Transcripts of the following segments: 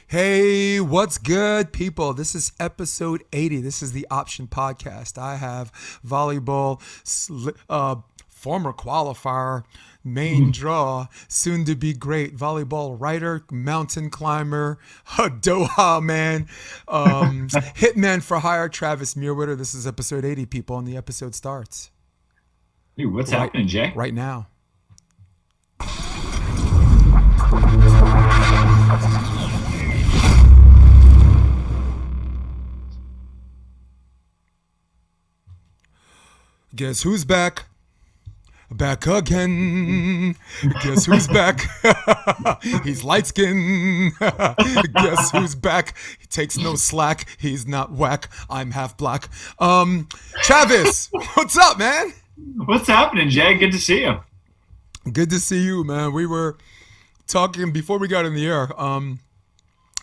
Hey, what's good, people? This is episode 80. This is the Option Podcast. I have volleyball, former qualifier, main draw, soon to be great volleyball writer, mountain climber, Doha man, hitman for hire, Travis Mewhirter. This is episode 80, people, and the episode starts. Dude, what's happening, Jay? Right now. Guess who's back? Back again. Guess who's back? He's light skinned. Guess who's back? He takes no slack. He's not whack. I'm half black. Travis, what's up, man? What's happening, Jay? Good to see you. Good to see you, man. We were talking before we got in the air.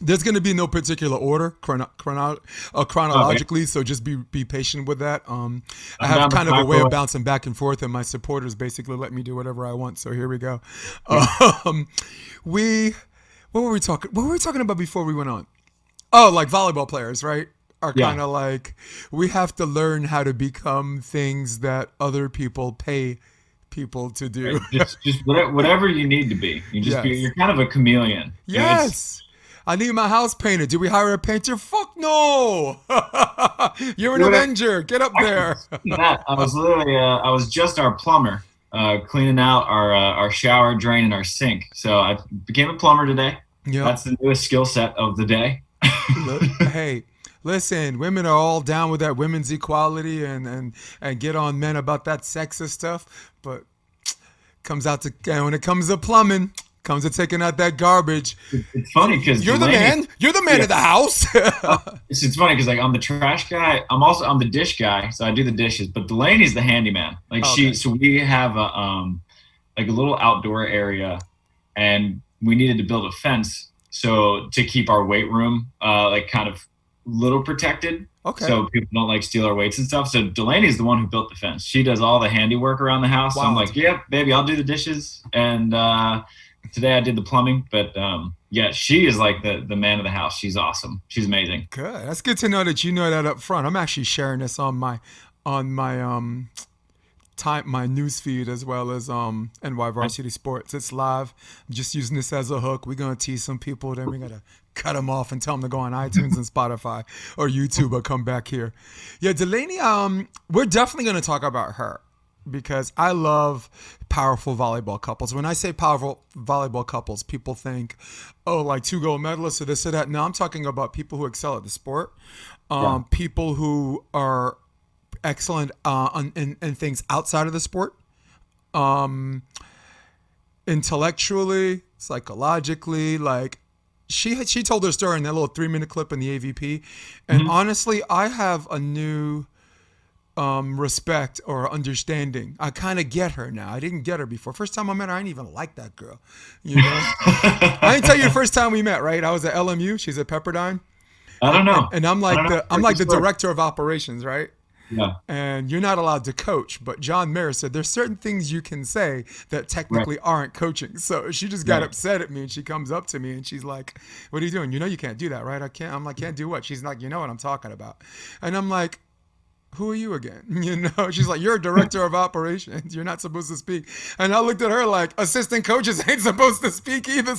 There's going to be no particular order chronologically, Okay. so just be patient with that. I have kind of a way of bouncing back and forth, and my supporters basically let me do whatever I want. So here we go. What were we talking? What were we talking about before we went on? Oh, like volleyball players, right? Are Yeah. kind of like we have to learn how to become things that other people pay people to do. Just whatever you need to be. Yes. You're kind of a chameleon. Yes. I need my house painted. Do we hire a painter? Fuck no. You're an Avenger. Get up there. I was just our plumber, cleaning out our shower drain and our sink. So I became a plumber today. Yeah. That's the newest skill set of the day. Hey, listen, women are all down with that women's equality and get on men about that sexist stuff. But when it comes to plumbing, comes to taking out that garbage. It's funny because You're the man. You're the man of the house. It's funny because I'm the trash guy. I'm the dish guy, so I do the dishes. But Delany's the handyman. So we have a little outdoor area, and we needed to build a fence so to keep our weight room kind of little protected. Okay. So people don't steal our weights and stuff. So Delany's the one who built the fence. She does all the handiwork around the house. Wow. So I'm like, yeah, baby, I'll do the dishes. And today I did the plumbing, but she is like the man of the house. She's awesome. She's amazing. Good. That's good to know that you know that up front. I'm actually sharing this on my my news feed as well as NY Varsity Sports. It's live. I'm just using this as a hook. We're gonna tease some people, then we're gonna cut them off and tell them to go on iTunes and Spotify or YouTube or come back here. Yeah, Delany. We're definitely gonna talk about her, because I love powerful volleyball couples. When I say powerful volleyball couples, people think, oh, like 2 gold medalists or this or that. No, I'm talking about people who excel at the sport, people who are excellent in things outside of the sport, intellectually, psychologically. Like she told her story in that little 3-minute clip in the AVP, and honestly, I have a new respect or understanding. I kind of get her now. I didn't get her before. First time I met her, I didn't even like that girl. You know, I didn't tell you the first time we met, right? I was at LMU. She's at Pepperdine. I don't know. And I'm like the director of operations, right? Yeah. And you're not allowed to coach, but John Mayer said there's certain things you can say that technically aren't coaching. So she just got upset at me, and she comes up to me and she's like, "What are you doing? You know you can't do that, right?" I'm like, "Can't do what?" She's like, "You know what I'm talking about." And I'm like, who are you again? You know, she's like, you're a director of operations. You're not supposed to speak. And I looked at her like, assistant coaches ain't supposed to speak either.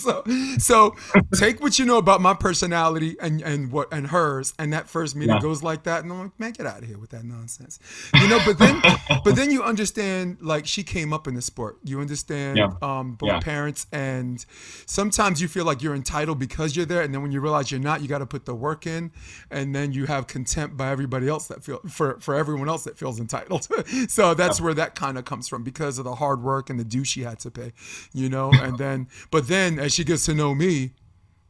So take what you know about my personality and hers. And that first meeting goes like that. And I'm like, man, get out of here with that nonsense. You know, but then you understand, like, she came up in the sport. You understand both parents, and sometimes you feel like you're entitled because you're there. And then when you realize you're not, you got to put the work in. And then you have contempt by everybody else that for everyone else that feels entitled. So that's where that kind of comes from, because of the hard work and the due she had to pay, you know. But then as she gets to know me,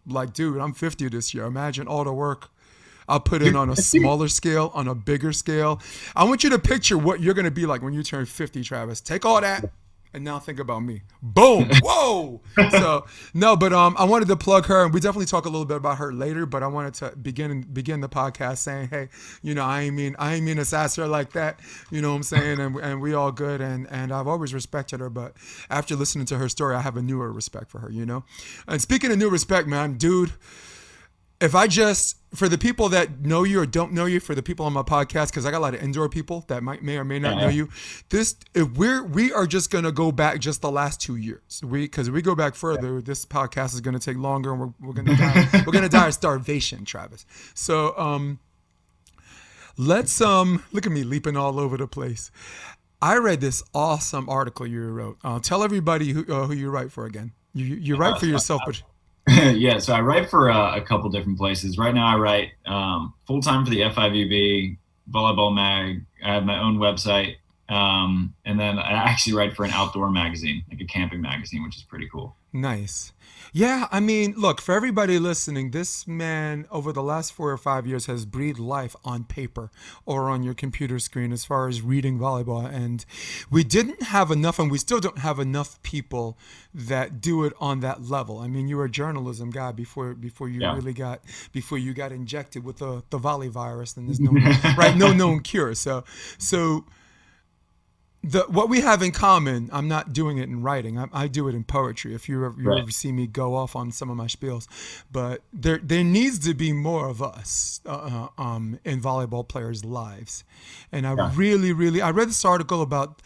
like, dude, I'm 50 this year. Imagine all the work I'll put in on a smaller scale, on a bigger scale. I want you to picture what you're going to be like when you turn 50, Travis. Take all that and now think about me. Boom. Whoa. So no, but I wanted to plug her, and we definitely talk a little bit about her later, but I wanted to begin the podcast saying, hey, you know, I ain't mean to sass her like that. You know what I'm saying? And we all good, and I've always respected her, but after listening to her story, I have a newer respect for her, you know? And speaking of new respect, man, dude, if I just, for the people that know you or don't know you, for the people on my podcast, because I got a lot of indoor people that may or may not know you, we are just gonna go back just the last 2 years. Because we go back further, this podcast is gonna take longer, and we're gonna die. We're gonna die of starvation, Travis. So let's look at me leaping all over the place. I read this awesome article you wrote. Tell everybody who you write for again. You write for yourself, but yeah, so I write for a couple different places. Right now I write full-time for the FIVB, Volleyball Mag. I have my own website. And then I actually write for an outdoor magazine, like a camping magazine, which is pretty cool. Nice. Yeah, I mean, look, for everybody listening, this man over the last 4 or 5 years has breathed life on paper or on your computer screen as far as reading volleyball. And we didn't have enough, and we still don't have enough people that do it on that level. I mean, you were a journalism guy before you got injected with the volley virus, and there's no known cure. So what we have in common, I'm not doing it in writing. I do it in poetry. If you ever see me go off on some of my spiels, but there needs to be more of us in volleyball players' lives. And I really I read this article about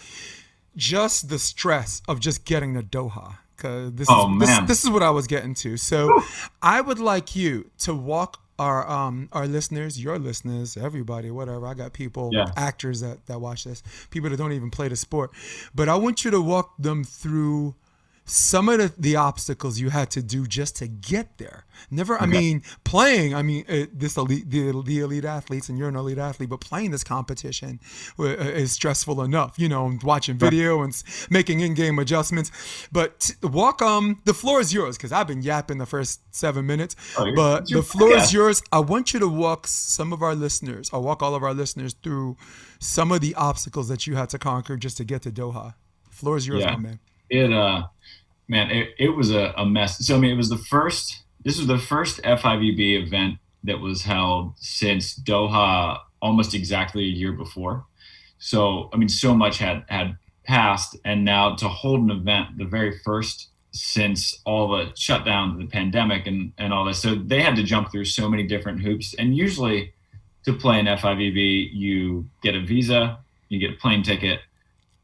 just the stress of just getting to Doha, because this is what I was getting to. So I would like you to walk our listeners, your listeners, everybody, whatever. I got people, actors that watch this, people that don't even play the sport. But I want you to walk them through some of the obstacles you had to do just to get there. I mean, playing, the elite athletes, and you're an elite athlete, but playing this competition is stressful enough, watching video and making in-game adjustments. But walk, the floor is yours, because I've been yapping the first 7 minutes, but the floor is yours. I want you to walk all of our listeners through some of the obstacles that you had to conquer just to get to Doha. The floor is yours, my man. It was a mess. So, I mean, this was the first FIVB event that was held since Doha almost exactly a year before. So, I mean, so much had passed, and now to hold an event, the very first since all the shutdowns, the pandemic and all this. So they had to jump through so many different hoops. And usually to play in FIVB, you get a visa, you get a plane ticket,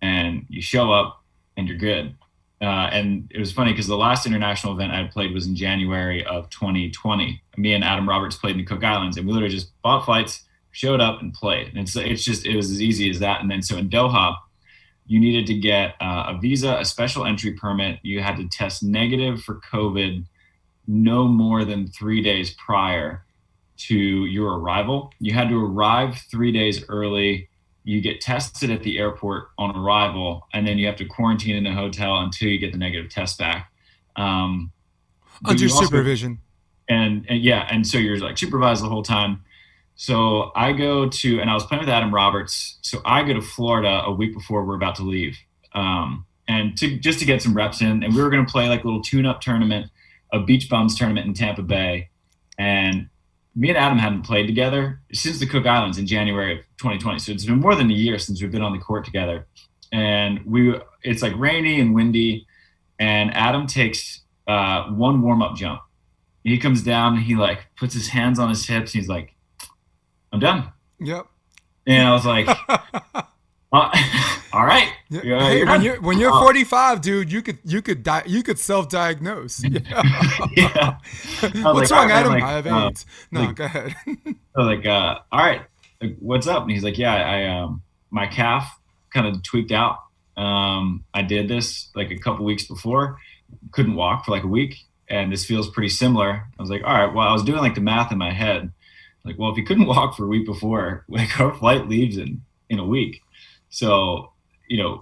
and you show up and you're good. And it was funny because the last international event I played was in January of 2020. Me and Adam Roberts played in the Cook Islands, and we literally just bought flights, showed up, and played. And it was as easy as that. And then so in Doha, you needed to get a visa, a special entry permit. You had to test negative for COVID no more than 3 days prior to your arrival. You had to arrive 3 days early. You get tested at the airport on arrival, and then you have to quarantine in a hotel until you get the negative test back. Under supervision. And so you're like supervised the whole time. So I go to, and I was playing with Adam Roberts. So I go to Florida a week before we're about to leave, and just to get some reps in. And we were going to play like a little tune-up tournament, a beach bums tournament in Tampa Bay. And me and Adam hadn't played together since the Cook Islands in January of 2020. So it's been more than a year since we've been on the court together. And it's like rainy and windy. And Adam takes one warm-up jump. He comes down and he like puts his hands on his hips. And he's like, I'm done. Yep. And I was like, all right. Yeah. Hey, when you're 45, dude, you could self-diagnose. Yeah. What's wrong, Adam? I have AIDS. No, go ahead. I was like, all right, like, what's up? And he's like, yeah, my calf kind of tweaked out. I did this like a couple weeks before, couldn't walk for like a week, and this feels pretty similar. I was like, all right, well, I was doing like the math in my head. Like, well, if he couldn't walk for a week before, like our flight leaves in a week. So,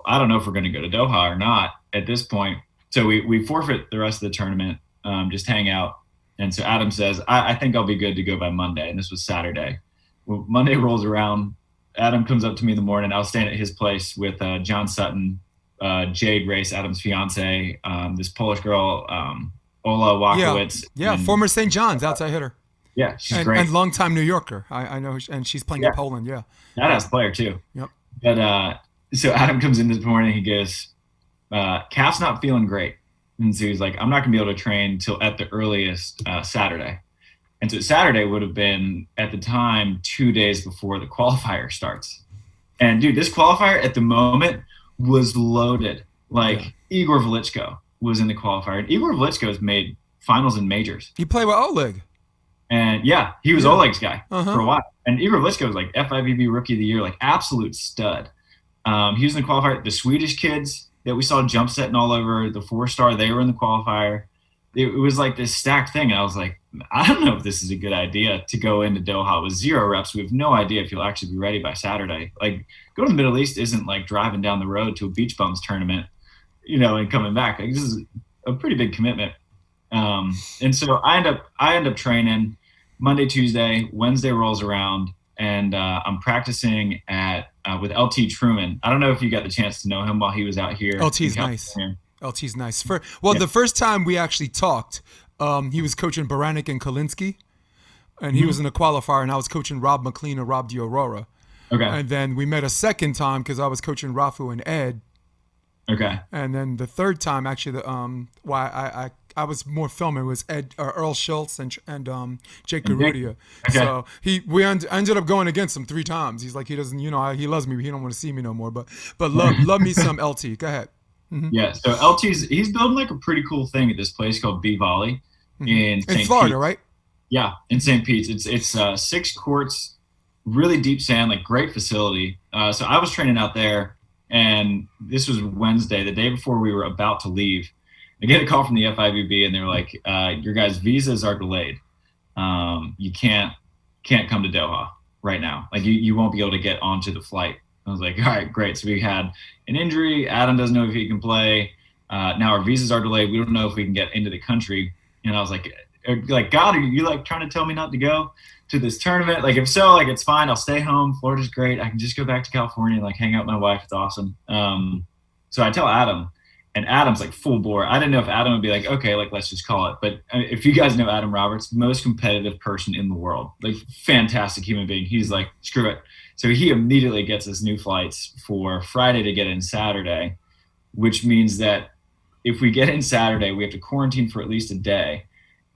I don't know if we're going to go to Doha or not at this point. So we forfeit the rest of the tournament, just hang out. And so Adam says, I think I'll be good to go by Monday. And this was Saturday. Well, Monday rolls around. Adam comes up to me in the morning. I was staying at his place with John Sutton, Jade Race, Adam's fiance, this Polish girl, Ola Wakowicz. Yeah, former St. John's outside hitter. Yeah, she's great. And longtime New Yorker. I know, and she's playing in Poland, yeah. Badass player, too. Yep. But so Adam comes in this morning, he goes, calf's not feeling great. And so he's like, I'm not going to be able to train till at the earliest Saturday. And so Saturday would have been, at the time, 2 days before the qualifier starts. And dude, this qualifier at the moment was loaded. Like Igor Velichko was in the qualifier. And Igor Velichko has made finals and majors. He played with Oleg. And yeah, he was Oleg's guy for a while. And Igor Velichko was like FIVB Rookie of the Year, like absolute stud. He was in the qualifier. The Swedish kids that we saw jump setting all over the 4-star, they were in the qualifier. It was like this stacked thing. And I was like, I don't know if this is a good idea to go into Doha with 0 reps. We have no idea if you'll actually be ready by Saturday. Like, go to the Middle East isn't like driving down the road to a beach bums tournament, and coming back. Like, this is a pretty big commitment. And so I end up training Monday, Tuesday, Wednesday rolls around, and I'm practicing with LT Truman. I don't know if you got the chance to know him while he was out here. LT's nice. LT's nice. The first time we actually talked, he was coaching Baranek and Kalinsky, and he was in the qualifier, and I was coaching Rob McLean and Rob DiAurora. Okay. And then we met a second time because I was coaching Rafu and Ed. Okay. And then the third time, actually, I was more filming was Earl Schultz and Jake Garudia. Okay. So we ended up going against him 3 times. He's like, he doesn't, he loves me, but he don't want to see me no more. But love me some LT. Go ahead. Mm-hmm. Yeah. So he's building like a pretty cool thing at this place called B Volley in Florida, right? Yeah, in St. Pete's. It's 6 courts, really deep sand, like great facility. So I was training out there, and this was Wednesday, the day before we were about to leave. I get a call from the FIVB, and they're like, your guys' visas are delayed. You can't come to Doha right now. Like, you won't be able to get onto the flight. I was like, all right, great. So we had an injury. Adam doesn't know if he can play. Now our visas are delayed. We don't know if we can get into the country. And I was like, God, are you like trying to tell me not to go to this tournament? Like, if so, like, it's fine. I'll stay home. Florida's great. I can just go back to California and like hang out with my wife. It's awesome. So I tell Adam, and Adam's like full bore. I didn't know if Adam would be like, okay, like, let's just call it. But if you guys know Adam Roberts, most competitive person in the world, like fantastic human being. He's like, screw it. So he immediately gets us new flights for Friday to get in Saturday, which means that if we get in Saturday, we have to quarantine for at least a day,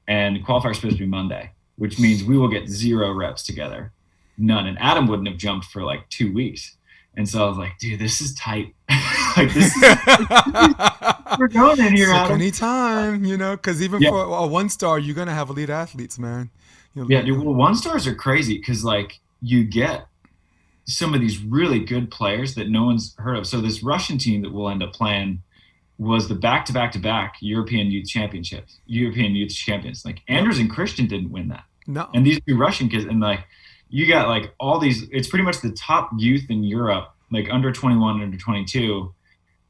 and the qualifier is supposed to be Monday, which means we will get 0 reps together. None. And Adam wouldn't have jumped for like 2 weeks. And so I was like, dude, this is tight. Like, this is, we're going in here, Adam. Anytime, because even for a 1-star, you're going to have elite athletes, man. Dude, well, 1-stars are crazy because, like, you get some of these really good players that no one's heard of. So this Russian team that we'll end up playing was the back-to-back-to-back European Youth Championships, European Youth Champions. Like, Anders and Christian didn't win that. No. And these 2 Russian kids, and like, you got like all these, it's pretty much the top youth in Europe, like under 21, under 22.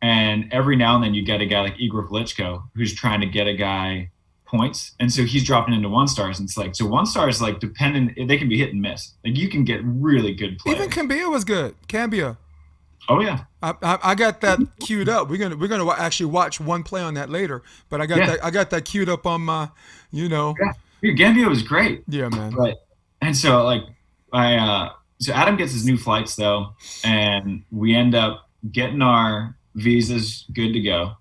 And every now and then you get a guy like Igor Velichko who's trying to get a guy points. And so he's dropping into 1-stars. And it's like, so 1-stars, like, dependent, they can be hit and miss. Like, you can get really good players. Even Cambia was good. Cambia. Oh yeah. I got that queued up. We're gonna actually watch one play on that later. But I got that queued up on my, Yeah. Dude, Gambia was great. Yeah, man. Right. And so like so Adam gets his new flights though, and we end up getting our visas good to go.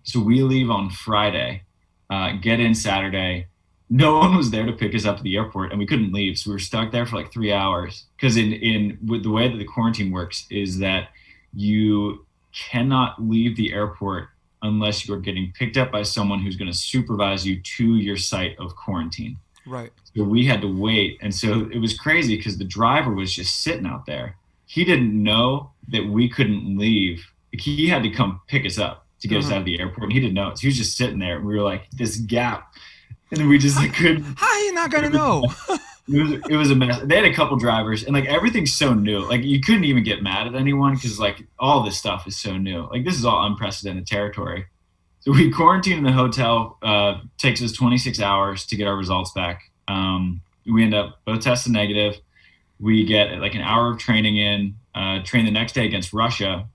So we leave on Friday, get in Saturday. No one was there to pick us up at the airport, and we couldn't leave. So we were stuck there for like 3 hours. Because with the way that the quarantine works is that you cannot leave the airport unless you're getting picked up by someone who's going to supervise you to your site of quarantine. Right. So we had to wait. And so it was crazy because the driver was just sitting out there. He didn't know that we couldn't leave. He had to come pick us up to get us out of the airport. And he didn't know it. So he was just sitting there. And we were like, this gap. And then we just like couldn't. How are you not going to know? It was a mess. They had a couple drivers, and like everything's so new. Like, you couldn't even get mad at anyone because like all this stuff is so new. Like, this is all unprecedented territory. So we quarantine in the hotel. Takes us 26 hours to get our results back. We end up both tested negative. We get like an hour of training in. Train the next day against Russia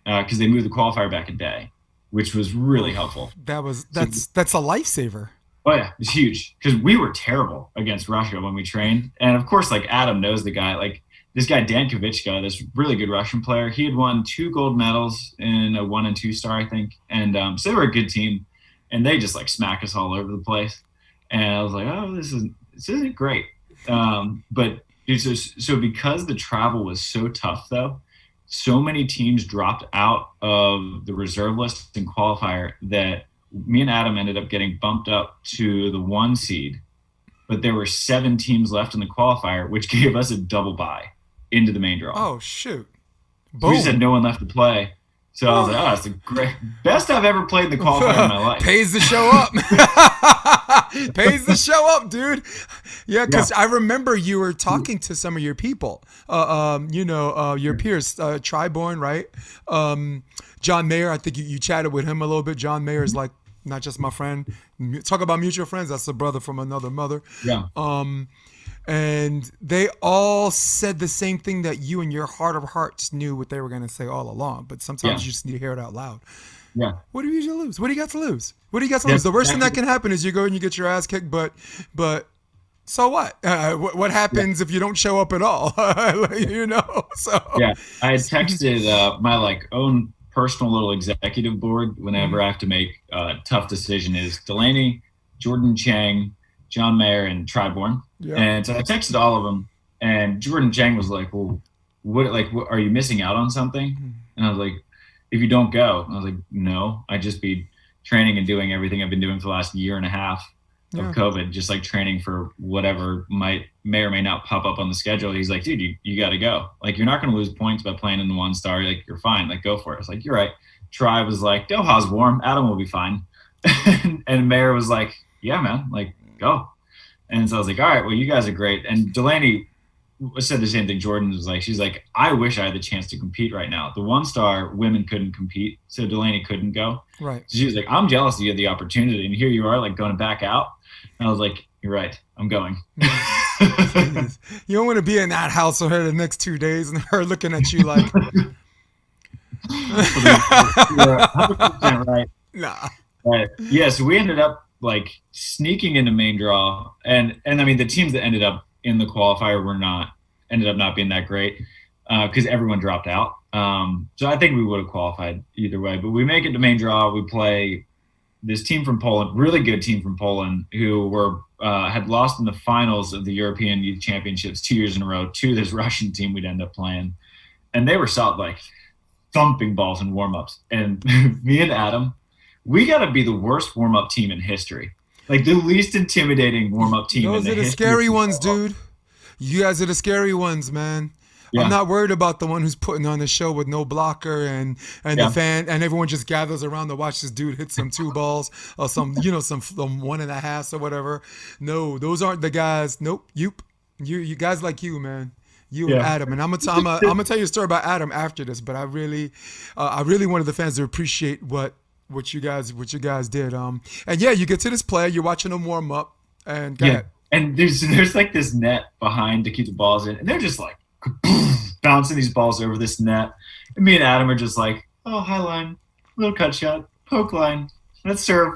because they moved the qualifier back a day, which was really helpful. That's a lifesaver. Oh yeah, it's huge because we were terrible against Russia when we trained, and of course, like Adam knows the guy. Like this guy Dan Kovichka, this really good Russian player. He had won 2 gold medals in a 1 and 2 star, I think, and so they were a good team, and they just like smack us all over the place. And I was like, oh, this isn't great. But so because the travel was so tough, though, so many teams dropped out of the reserve list and qualifier that me and Adam ended up getting bumped up to the 1 seed. But there were 7 teams left in the qualifier, which gave us a double bye into the main draw. Oh, shoot. We just had no one left to play. So I was like, oh, it's the best I've ever played in the qualifier in my life. Pays to show up. Pays to show up, dude. Yeah, because I remember you were talking to some of your people, your peers, Triborn, right? John Mayer, I think you chatted with him a little bit. John Mayer is like not just my friend. Talk about mutual friends. That's a brother from another mother. Yeah. And they all said the same thing that you in your heart of hearts knew what they were going to say all along. But sometimes you just need to hear it out loud. Yeah. What do you usually lose? What do you got to lose? What do you got to lose? The worst thing that can happen is you go and you get your ass kicked. But so what? What happens if you don't show up at all? So yeah, I had texted my own personal little executive board whenever I have to make a tough decision is Delany, Jordan Chang, John Mayer, and Triborn. Yeah. And so I texted all of them, and Jordan Chang was like, well, what are you missing out on something? And I was like, if you don't go, I was like, no, I'd just be training and doing everything I've been doing for the last year and a half of COVID, just like training for whatever may or may not pop up on the schedule. He's like, dude, you got to go. Like, you're not going to lose points by playing in the 1 star. Like, you're fine. Like, go for it. I was like, you're right. Tri was like, Doha's warm. Adam will be fine. And Mayer was like, yeah, man, like, go. And so I was like, all right, well, you guys are great. And Delany said the same thing. Jordan was like, she's like, I wish I had the chance to compete right now. The 1 star women couldn't compete, so Delany couldn't go. Right. So she was like, I'm jealous you had the opportunity, and here you are, like, going back out. And I was like, you're right, I'm going. You don't want to be in that house with her the next 2 days and her looking at you like, you're 100% right. Nah. But yeah, so we ended up like sneaking into main draw, and I mean the teams that ended up in the qualifier ended up not being that great because everyone dropped out. So I think we would have qualified either way. But we make it to main draw. We play this team from Poland, really good team from Poland, who had lost in the finals of the European Youth Championships 2 years in a row to this Russian team we'd end up playing, and they were solid, like thumping balls in warm-ups. And me and Adam, we got to be the worst warm-up team in history. Like, the least intimidating warm-up team in the history. Those are the scary ones, dude. You guys are the scary ones, man. Yeah. I'm not worried about the one who's putting on the show with no blocker and the fan, and everyone just gathers around to watch this dude hit some 2 balls or some 1.5 or whatever. No, those aren't the guys. Nope. You guys like you, man. You and Adam, and I'm gonna tell you a story about Adam after this. But I really wanted the fans to appreciate what you guys did. And yeah, you get to this play, you're watching them warm up, and go ahead. And there's like this net behind to keep the balls in, and they're just like bouncing these balls over this net. And me and Adam are just like, oh, high line, little cut shot, poke line, let's serve.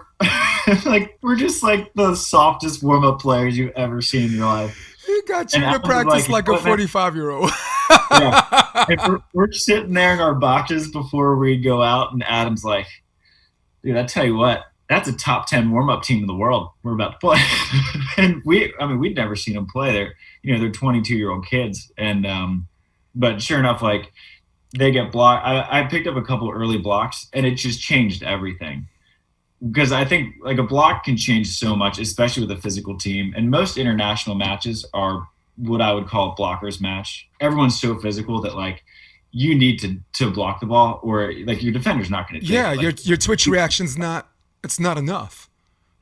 Like, we're just like the softest warm up players you've ever seen in your life. You got you to practice like a 45-year-old. Yeah. And we're sitting there in our boxes before we go out, and Adam's like, dude, I tell you what, that's a top 10 warm-up team in the world we're about to play. And we'd never seen them play. They're 22-year-old kids. And but sure enough, like, they get blocked. I picked up a couple early blocks, and it just changed everything. Because I think like a block can change so much, especially with a physical team. And most international matches are what I would call a blockers match. Everyone's so physical that like you need to block the ball, or like your defender's not going to. Yeah, your twitch reaction's not enough.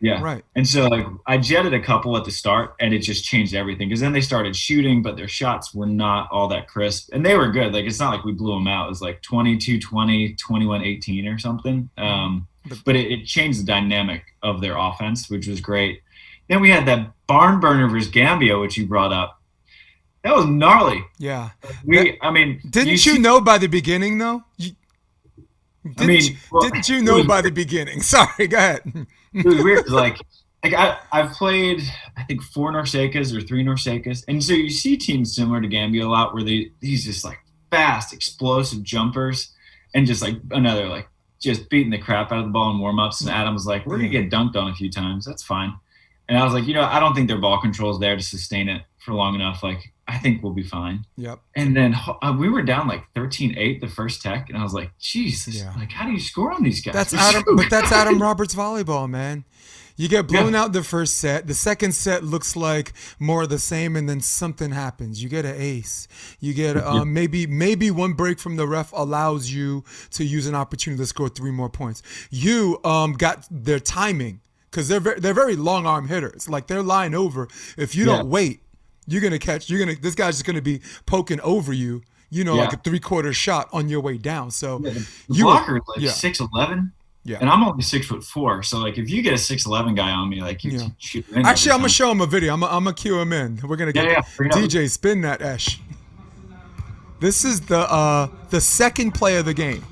Yeah, right. And so like I jetted a couple at the start, and it just changed everything. Because then they started shooting, but their shots were not all that crisp, and they were good. Like, it's not like we blew them out. It was like 22-20, 21-18 or something. But it changed the dynamic of their offense, which was great. Then we had that barn burner versus Gambia, which you brought up. That was gnarly. Yeah. Didn't you know by the beginning, though? Didn't you know by the beginning? Sorry, go ahead. It was weird. Like I've played, I think, 4 Norsekas or 3 Norsekas. And so you see teams similar to Gambia a lot where these just like fast, explosive jumpers, and just like another like just beating the crap out of the ball in warm-ups. And Adam was like, we're going to get dunked on a few times. That's fine. And I was like, I don't think their ball control is there to sustain it for long enough. Like, I think we'll be fine. Yep. And then we were down like 13-8 the first tech, and I was like, Jesus, like, how do you score on these guys? That's Adam Roberts volleyball, man. You get blown out the first set. The second set looks like more of the same, and then something happens. You get an ace. You get maybe one break from the ref allows you to use an opportunity to score 3 more points. You got their timing, because they're very long arm hitters. Like, they're lying over. If you don't wait, this guy's just gonna be poking over you. Like a 3/4 shot on your way down. So the blocker is like 6'11". Yeah. And I'm only 6'4", so like if you get a 6'11" guy on me, like you shoot. Actually, I'm gonna show him a video. I'm gonna cue him in. We're gonna get DJ spin that Esh. This is the second play of the game.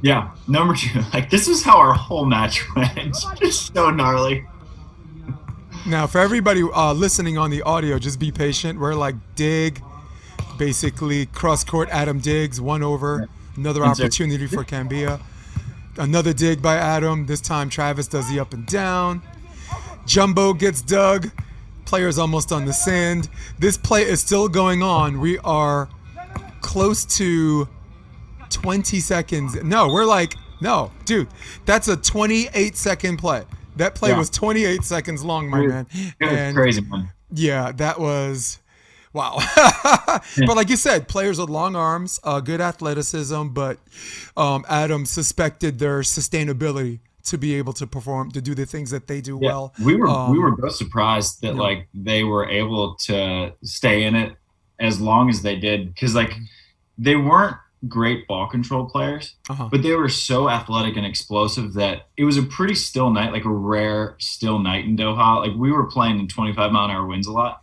Yeah, number 2. Like, this is how our whole match went. It's just so gnarly. Now, for everybody listening on the audio, just be patient. We're like dig, basically cross court. Adam digs 1 over. Another opportunity for Cambia. Another dig by Adam. This time Travis does the up and down. Jumbo gets dug. Player's almost on the sand. This play is still going on. We are close to 20 seconds. No, dude, that's a 28-second play. That play was 28 seconds long, my man. It was crazy, man. Yeah, that was... Wow. But like you said, players with long arms, good athleticism, but Adam suspected their sustainability to be able to perform, to do the things that they do well. We were both surprised that like they were able to stay in it as long as they did, because like they weren't great ball control players, but they were so athletic and explosive that it was a pretty still night, like a rare still night in Doha. Like, we were playing in 25-mile-an-hour winds a lot.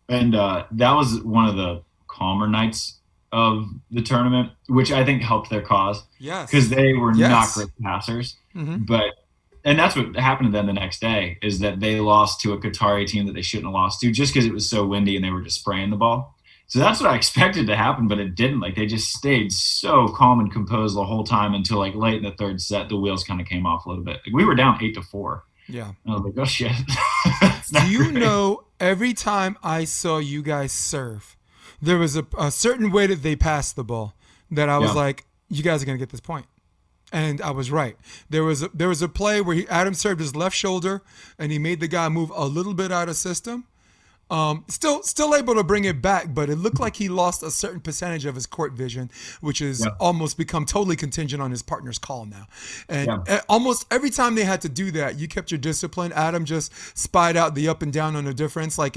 And that was one of the calmer nights of the tournament, which I think helped their cause. Yes. Because they were not great passers. Mm-hmm. And that's what happened to them the next day, is that they lost to a Qatari team that they shouldn't have lost to, just because it was so windy and they were just spraying the ball. So that's what I expected to happen, but it didn't. Like, they just stayed so calm and composed the whole time until like late in the third set, the wheels kind of came off a little bit. Like, we were down 8-4. Yeah. And I was like, oh shit. Do you know, every time I saw you guys serve, there was a certain way that they passed the ball that I was like, you guys are going to get this point. And I was right. There was a play where Adam served his left shoulder and he made the guy move a little bit out of system. Still able to bring it back, but it looked like he lost a certain percentage of his court vision, which is almost become totally contingent on his partner's call now. And almost every time they had to do that, you kept your discipline. Adam just spied out the up and down on the difference. Like,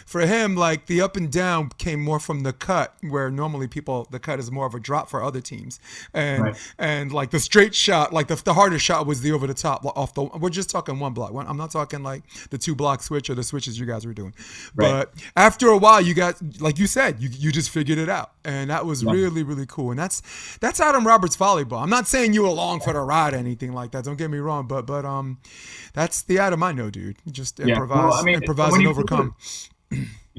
for him, like, the up and down came more from the cut, where normally the cut is more of a drop for other teams. And like the straight shot, like the hardest shot was the over the top we're just talking 1 block. I'm not talking like the 2-block switch or the switches you guys were doing. But after a while, you got, like you said, you just figured it out, and that was really, really cool. And that's Adam Roberts volleyball. I'm not saying you were along for the ride or anything like that. Don't get me wrong, but that's the Adam I know, dude. Just improvise, improvise and overcome.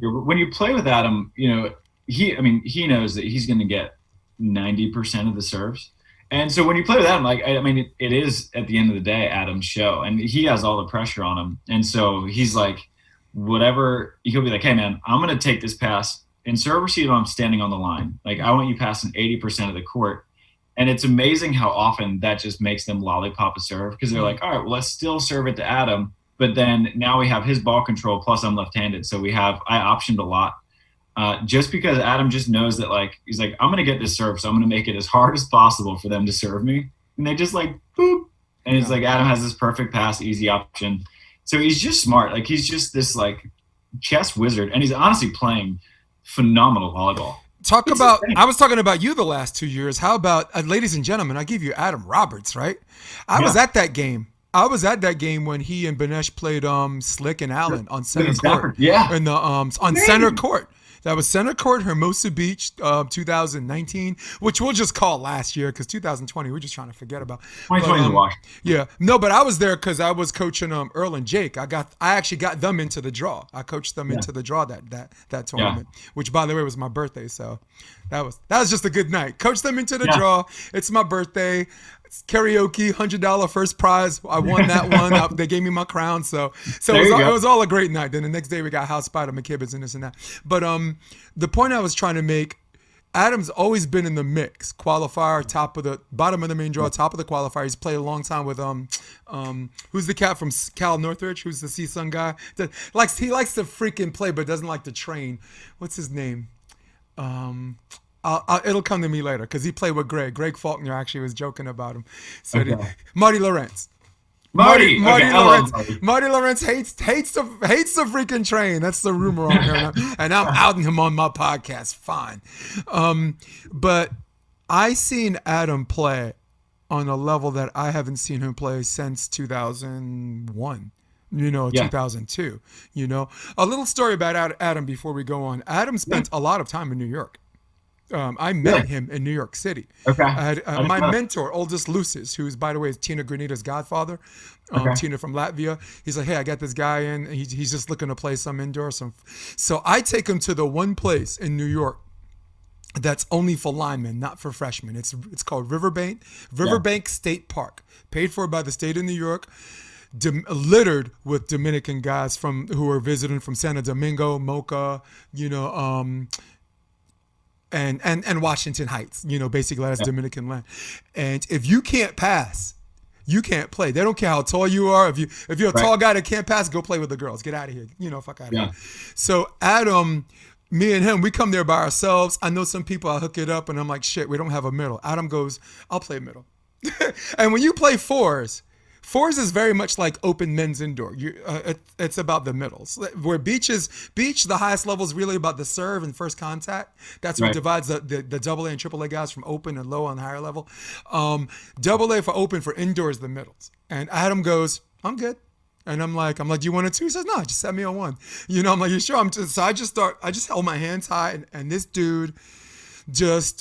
When you play with Adam, he knows that he's going to get 90% of the serves. And so when you play with Adam, it is at the end of the day Adam's show, and he has all the pressure on him. And so he's like, whatever, he'll be like, hey man, I'm going to take this pass in serve receive. I'm standing on the line. Like, I want you passing 80% of the court. And it's amazing how often that just makes them lollipop a serve, because they're like, all right, well, let's still serve it to Adam. But then now we have his ball control, plus I'm left-handed. So I optioned a lot. Just because Adam just knows that, like, he's like, I'm going to get this serve, so I'm going to make it as hard as possible for them to serve me. And they just like, boop. And it's like, Adam has this perfect pass, easy option. So he's just smart. Like, he's just this like chess wizard, and he's honestly playing phenomenal volleyball. I was talking about you the last 2 years. How about, ladies and gentlemen, I give you Adam Roberts, right? I was at that game. When he and Banesh played Slick and Allen on center court. Yeah. In the on center court. That was center court, Hermosa Beach, 2019, which we'll just call last year, because 2020 we're just trying to forget about. 2020 is a wash. Yeah, no, but I was there because I was coaching Earl and Jake. I actually got them into the draw. I coached them into the draw that tournament, which, by the way, was my birthday. So that was just a good night. Coached them into the draw. It's my birthday. karaoke, $100 first prize. I won that one. They gave me my crown. So it was all a great night. Then the next day we got house party, McKibbins and this and that. But the point I was trying to make, Adam's always been in the mix. Qualifier, bottom of the main draw, top of the qualifier. He's played a long time with who's the cat from Cal Northridge? Who's the CSUN guy? He likes to freaking play, but doesn't like to train. What's his name? It'll come to me later because he played with Greg. Greg Faulkner actually was joking about him. So Marty Lawrence. Marty Lawrence hates the freaking train. That's the rumor on here, and I'm outing him on my podcast. Fine, but I seen Adam play on a level that I haven't seen him play since 2001. 2002. A little story about Adam before we go on. Adam spent a lot of time in New York. I met him in New York City. Okay. I had my mentor, Oldest Lucis, who's, by the way, is Tina Granita's godfather. Tina from Latvia. He's like, hey, I got this guy in. He's just looking to play some indoor. So I take him to the one place in New York that's only for linemen, not for freshmen. It's called Riverbank State Park, paid for by the state of New York. Littered with Dominican guys who are visiting from Santo Domingo, Mocha, and Washington Heights, basically that's Dominican land. And if you can't pass, you can't play. They don't care how tall you are. If you're a tall guy that can't pass, go play with the girls. Get out of here. Fuck out of here. So Adam, me and him, we come there by ourselves. I know some people, I hook it up and I'm like, shit, we don't have a middle. Adam goes, I'll play middle. And when you play fours is very much like open men's indoor. It's about the middles. Where beach, the highest level is really about the serve and first contact. That's what divides the AA and AAA guys from open and low on the higher level. AA for open, for indoor is the middles. And Adam goes, I'm good. And I'm like, you want a two? He says, no, just set me on one. I'm like, you sure? So I just held my hands high, and this dude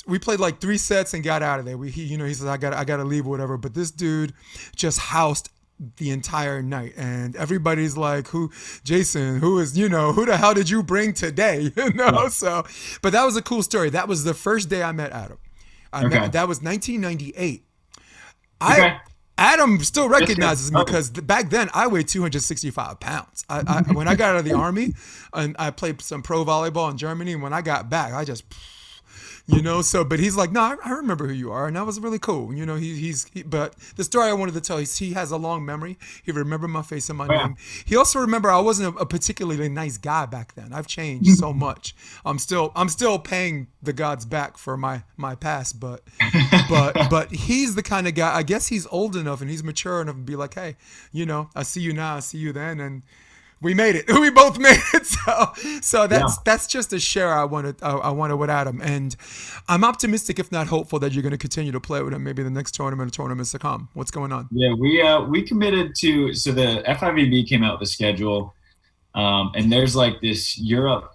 we played like 3 sets and got out of there. He says, I gotta leave or whatever. But this dude just housed the entire night, and everybody's like, Jason, who the hell did you bring today? So, but that was a cool story. That was the first day I met Adam. That was 1998. Adam still recognizes me because back then I weighed 265 pounds. When I got out of the Army and I played some pro volleyball in Germany, and when I got back, I just, but he's like, no, I remember who you are. And that was really cool. But the story I wanted to tell, he has a long memory. He remembered my face and my name. He also remembered I wasn't a particularly nice guy back then. I've changed so much. I'm still paying the gods back for my past, but he's the kind of guy, I guess he's old enough and he's mature enough to be like, hey, I see you now, I see you then. And we made it. We both made it. So that's just a share I wanted with Adam, and I'm optimistic, if not hopeful, that you're going to continue to play with him. Maybe the next tournament or tournaments to come. What's going on? Yeah, we committed to. So the FIVB came out with the schedule, and there's like this Europe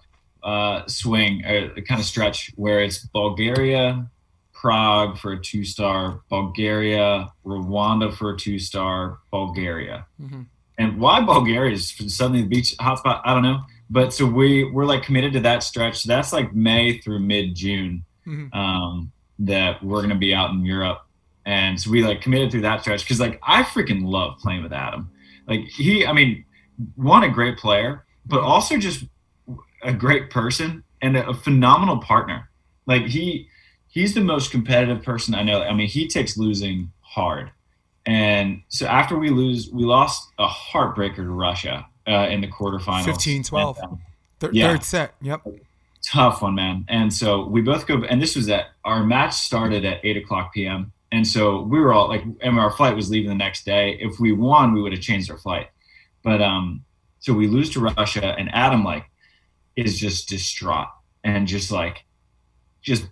swing, kind of stretch where it's Bulgaria, Prague for a 2-star, Bulgaria, Rwanda for a 2-star, Bulgaria. Mm-hmm. And why Bulgaria is suddenly the beach hotspot, I don't know. But so we're like committed to that stretch. So that's like May through mid-June that we're going to be out in Europe. And so we like committed through that stretch because like I freaking love playing with Adam. Like a great player, but also just a great person and a phenomenal partner. Like he's the most competitive person I know. I mean, he takes losing hard. And so after we lost a heartbreaker to Russia in the quarterfinals. 15-12. Third set. Yep. Tough one, man. And so we both go, and this was our match started at 8:00 p.m. And so we were all like, and our flight was leaving the next day. If we won, we would have changed our flight. But so we lose to Russia, and Adam like is just distraught and just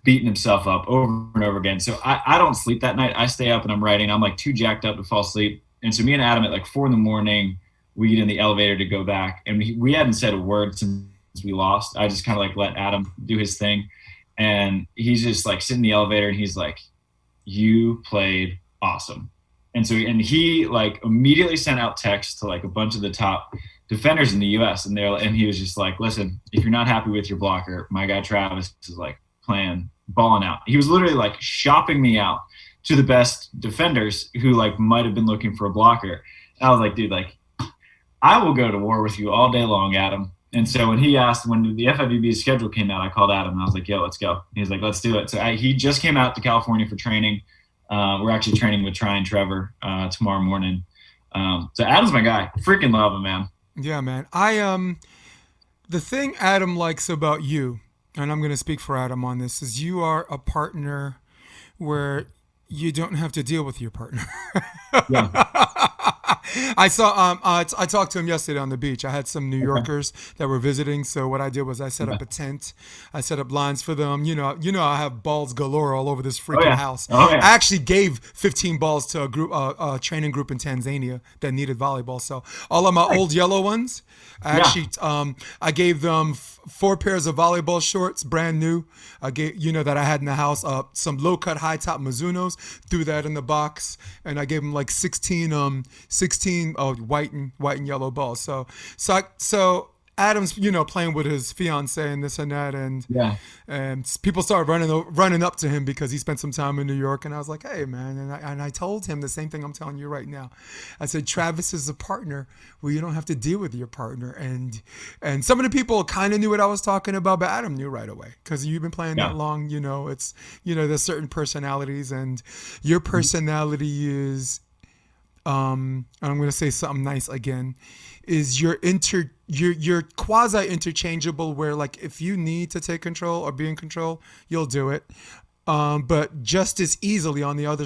beating himself up over and over again. So I don't sleep that night. I stay up and I'm writing. I'm like too jacked up to fall asleep. And so me and Adam at like 4 a.m, we get in the elevator to go back. And we hadn't said a word since we lost. I just kind of like let Adam do his thing. And he's just like sitting in the elevator and he's like, you played awesome. And so, and he like immediately sent out texts to like a bunch of the top defenders in the US. And he was just like, listen, if you're not happy with your blocker, my guy Travis is like, balling out. He was literally like shopping me out to the best defenders who like might have been looking for a blocker. And I was like, dude, like I will go to war with you all day long, Adam. And so when the FIVB schedule came out, I called Adam and I was like, yo, let's go. He's like, let's do it. So he just came out to California for training. We're actually training with Try and Trevor tomorrow morning. So Adam's my guy. Freaking love him, man. Yeah, man. The thing Adam likes about you, and I'm going to speak for Adam on this, is you are a partner where you don't have to deal with your partner. Yeah. I saw. I talked to him yesterday on the beach. I had some New Yorkers that were visiting. So what I did was I set up a tent. I set up lines for them. You know, I have balls galore all over this freaking house. I actually gave 15 balls to a training group in Tanzania that needed volleyball. So all of my old yellow ones, I gave them 4 pairs of volleyball shorts, brand new. I gave, that I had in the house, some low cut, high top Mizunos. Threw that in the box, and I gave them like 16 white and yellow balls. So Adam's, playing with his fiance and this and that, and people started running up to him because he spent some time in New York, and I was like, hey man, and I told him the same thing I'm telling you right now. I said, Travis is a partner where you don't have to deal with your partner, and some of the people kind of knew what I was talking about, but Adam knew right away because you've been playing that long. It's there's certain personalities, and your personality is, I'm going to say something nice again, is you're quasi interchangeable, where like if you need to take control or be in control, you'll do it. But just as easily on the other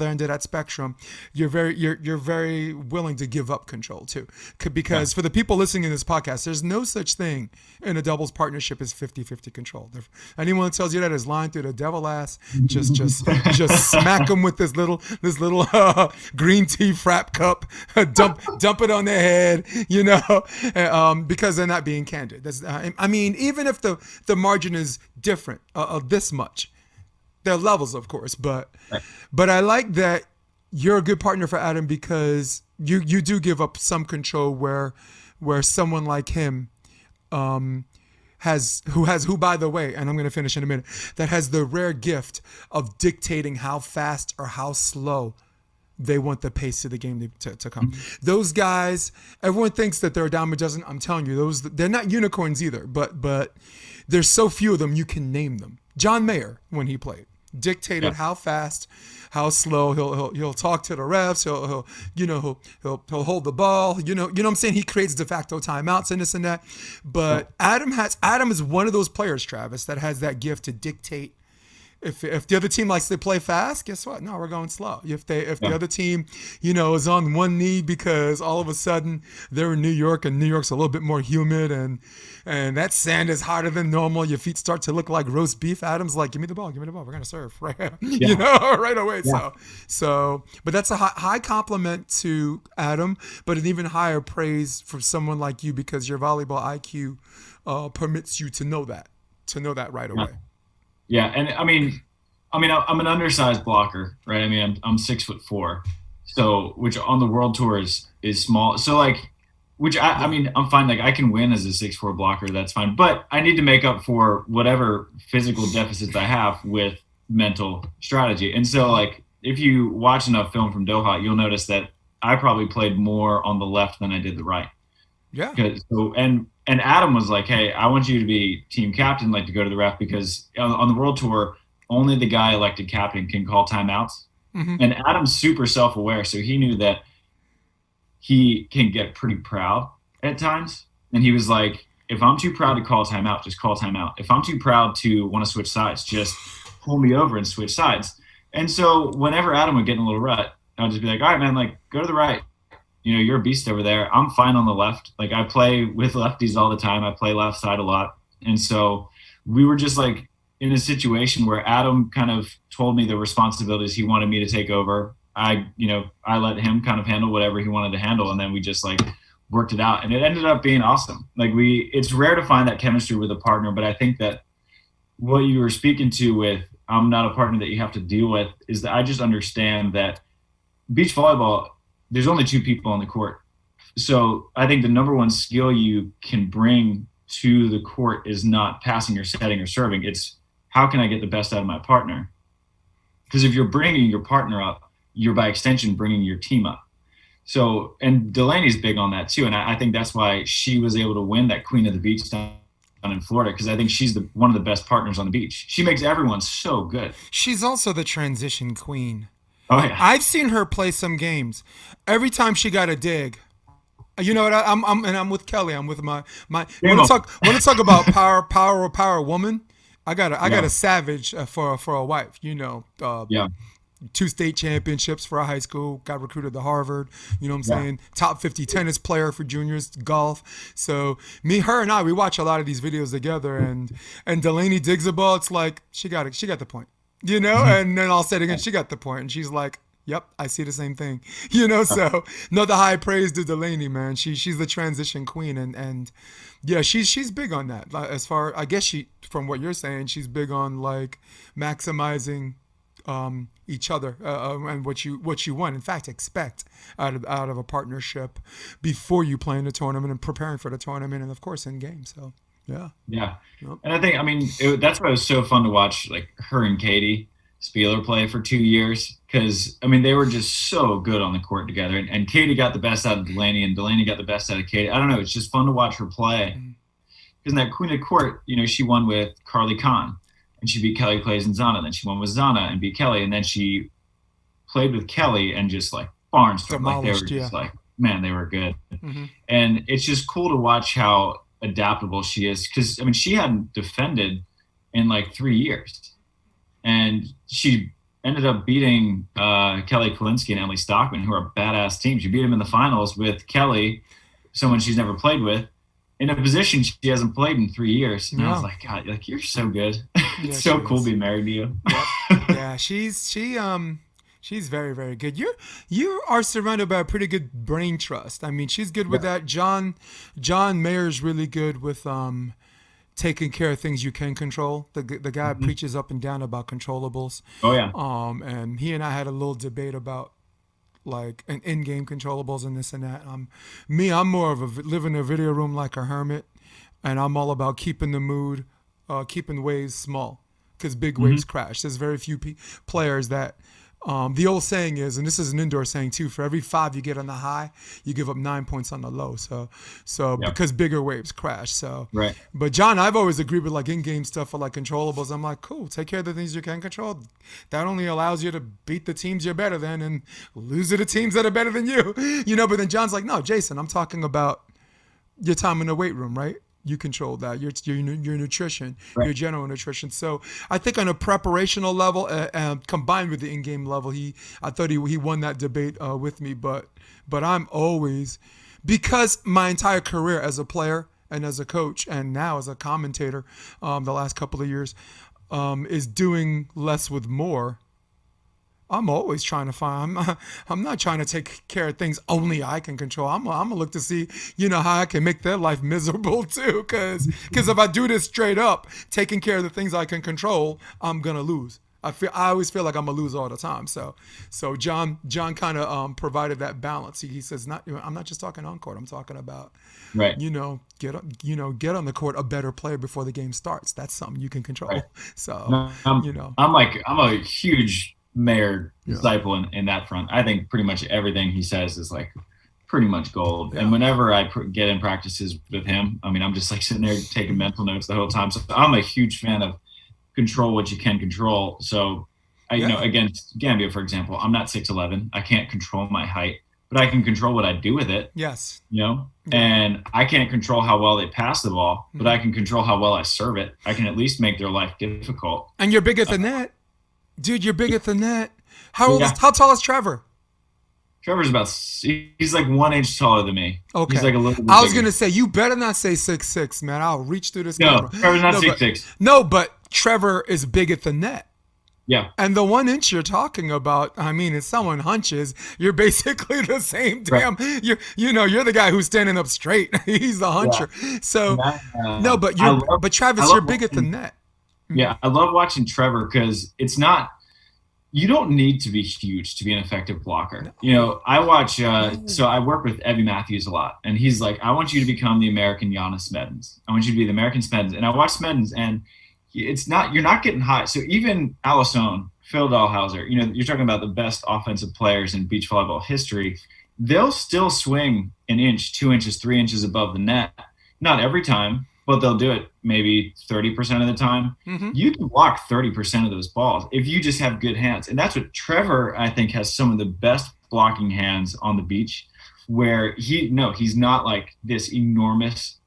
end of that spectrum, you're very willing to give up control too. Because for the people listening to this podcast, there's no such thing in a doubles partnership as 50-50 control. Anyone that tells you that is lying through the devil ass. Just smack them with this little green tea frap cup, dump it on their head, because they're not being candid. Even if the margin is different of this much. There are levels, of course, but I like that you're a good partner for Adam because you do give up some control where someone like him who by the way, and I'm going to finish in a minute, that has the rare gift of dictating how fast or how slow they want the pace of the game to come. Those guys, everyone thinks that they're a dime a dozen. I'm telling you, they're not unicorns either, but there's so few of them you can name them. John Mayer, when he played, dictated how fast, how slow. He'll talk to the refs. He'll hold the ball. You know what I'm saying? He creates de facto timeouts and this and that. But Adam is one of those players, Travis, that has that gift to dictate. If the other team likes to play fast, guess what? No, we're going slow. If the other team, is on one knee because all of a sudden they're in New York and New York's a little bit more humid and that sand is harder than normal, your feet start to look like roast beef. Adam's like, give me the ball. We're gonna serve right, right away. Yeah. So, but that's a high compliment to Adam, but an even higher praise for someone like you because your volleyball IQ permits you to know that right away. Yeah, and I mean, I'm an undersized blocker, right? I mean, I'm 6'4", so which on the world tour is small. So like, I mean, I'm fine. Like I can win as a 6'4" blocker, that's fine. But I need to make up for whatever physical deficits I have with mental strategy. And so like, if you watch enough film from Doha, you'll notice that I probably played more on the left than I did the right. Yeah. And Adam was like, hey, I want you to be team captain, like to go to the ref, because on the world tour, only the guy elected captain can call timeouts. Mm-hmm. And Adam's super self-aware, so he knew that he can get pretty proud at times. And he was like, if I'm too proud to call timeout, just call timeout. If I'm too proud to want to switch sides, just pull me over and switch sides. And so whenever Adam would get in a little rut, I'd just be like, all right, man, like go to the right. You're a beast over there. I'm fine on the left. Like I play with lefties all the time. I play left side a lot. And so we were just like in a situation where Adam kind of told me the responsibilities he wanted me to take over. I let him kind of handle whatever he wanted to handle. And then we just like worked it out and it ended up being awesome. Like it's rare to find that chemistry with a partner, but I think that what you were speaking to with, I'm not a partner that you have to deal with, is that I just understand that beach volleyball, there's only 2 people on the court. So I think the number one skill you can bring to the court is not passing or setting or serving. It's how can I get the best out of my partner? because if you're bringing your partner up, you're by extension bringing your team up. So, and Delany's big on that too. And I think that's why she was able to win that Queen of the Beach down in Florida, because I think she's one of the best partners on the beach. She makes everyone so good. She's also the transition queen. Oh yeah. I've seen her play some games. Every time she got a dig, you know what? I'm with Kelly. I'm with my. Want to talk about power woman? I got a savage for a wife. You know. Yeah. 2 state championships for a high school, got recruited to Harvard, you know what I'm saying? Top 50 tennis player for juniors, golf. So her and I, we watch a lot of these videos together, and Delany digs a ball. It's like, she got the point, you know? And then I'll say it again, she got the point. And she's like, yep, I see the same thing, you know? So another high praise to Delany, man. She's the transition queen. And yeah, she's big on that. As far, I guess from what you're saying, she's big on like maximizing each other and what you want. In fact, expect out of a partnership before you play in the tournament and preparing for the tournament, and of course in game. So yeah. Yep. And I think that's why it was so fun to watch, like her and Katie Spieler play for 2 years, because they were just so good on the court together. And Katie got the best out of Delany, and Delany got the best out of Katie. I don't know, it's just fun to watch her play. Because in that Queen of Court, she won with Carly Kahn. And she beat Kelly Clays and Zana. Then she won with Zana and beat Kelly. And then she played with Kelly and just like barnstormed. Like they were just like, man, they were good. And it's just cool to watch how adaptable she is. Because, she hadn't defended in like 3 years. And she ended up beating Kelly Kalinsky and Emily Stockman, who are a badass team. She beat them in the finals with Kelly, someone she's never played with, in a position she hasn't played in 3 years. And I was like, God, like, you're so good. It's so cool being married to you. Yeah, she's very, very good. You are surrounded by a pretty good brain trust. She's good with that. John Mayer's really good with taking care of things you can control. The guy preaches up and down about controllables. Oh yeah. And he and I had a little debate about like an in-game controllables and this and that. I'm more of live in a video room like a hermit, and I'm all about keeping the mood, keeping waves small, because big waves crash. There's very few players that, the old saying is, and this is an indoor saying too, for every 5 you get on the high, you give up 9 points on the low. So because bigger waves crash. So, right. But John, I've always agreed with like in-game stuff for like controllables. I'm like, cool, take care of the things you can control. That only allows you to beat the teams you're better than and lose to the teams that are better than you. But then John's like, no, Jason, I'm talking about your time in the weight room, right? You control that. Your nutrition, your general nutrition. So I think on a preparational level, combined with the in-game level, I thought he won that debate with me. But I'm always, because my entire career as a player and as a coach and now as a commentator, the last couple of years, is doing less with more. I'm always trying to find. I'm not trying to take care of things only I can control. I'm gonna look to see, how I can make their life miserable too. Because if I do this straight up, taking care of the things I can control, I'm gonna lose. I always feel like I'm gonna lose all the time. So John kind of provided that balance. He says, I'm not just talking on court. I'm talking about, right. Get on the court a better player before the game starts. That's something you can control. Right. So I'm a huge Mayer disciple in that front. I think pretty much everything he says is like pretty much gold. And whenever I get in practices with him, I'm just like sitting there taking mental notes the whole time. So I'm a huge fan of control what you can control. So against Gambia, for example, I'm not 6'11". I can't control my height, but I can control what I do with it. Yes. And I can't control how well they pass the ball, but I can control how well I serve it. I can at least make their life difficult. And you're bigger than that. Dude, you're bigger than that. How tall is Trevor? Trevor's he's like 1 inch taller than me. Okay. He's like a little bit I was bigger. going to say, you better not say 6'6", man. I'll reach through this No, camera. Trevor's not 6'6". No, but Trevor is bigger than that. Yeah. And the 1 inch you're talking about, if someone hunches, you're basically the same damn. Right. You're the guy who's standing up straight. He's the huncher. Yeah. So but Travis, you're bigger than that. Yeah, I love watching Trevor because you don't need to be huge to be an effective blocker. I watch, so I work with Evie Matthews a lot, and he's like, I want you to become the American Giannis Smeddens. I want you to be the American Smeddens. And I watch Smeddens, and you're not getting high. So even Alisson Phil Dahlhauser, you're talking about the best offensive players in beach volleyball history. They'll still swing an inch, 2 inches, 3 inches above the net. Not every time, but they'll do it maybe 30% of the time. Mm-hmm. You can block 30% of those balls if you just have good hands. And that's what Trevor, I think, has some of the best blocking hands on the beach, where he's not like this enormous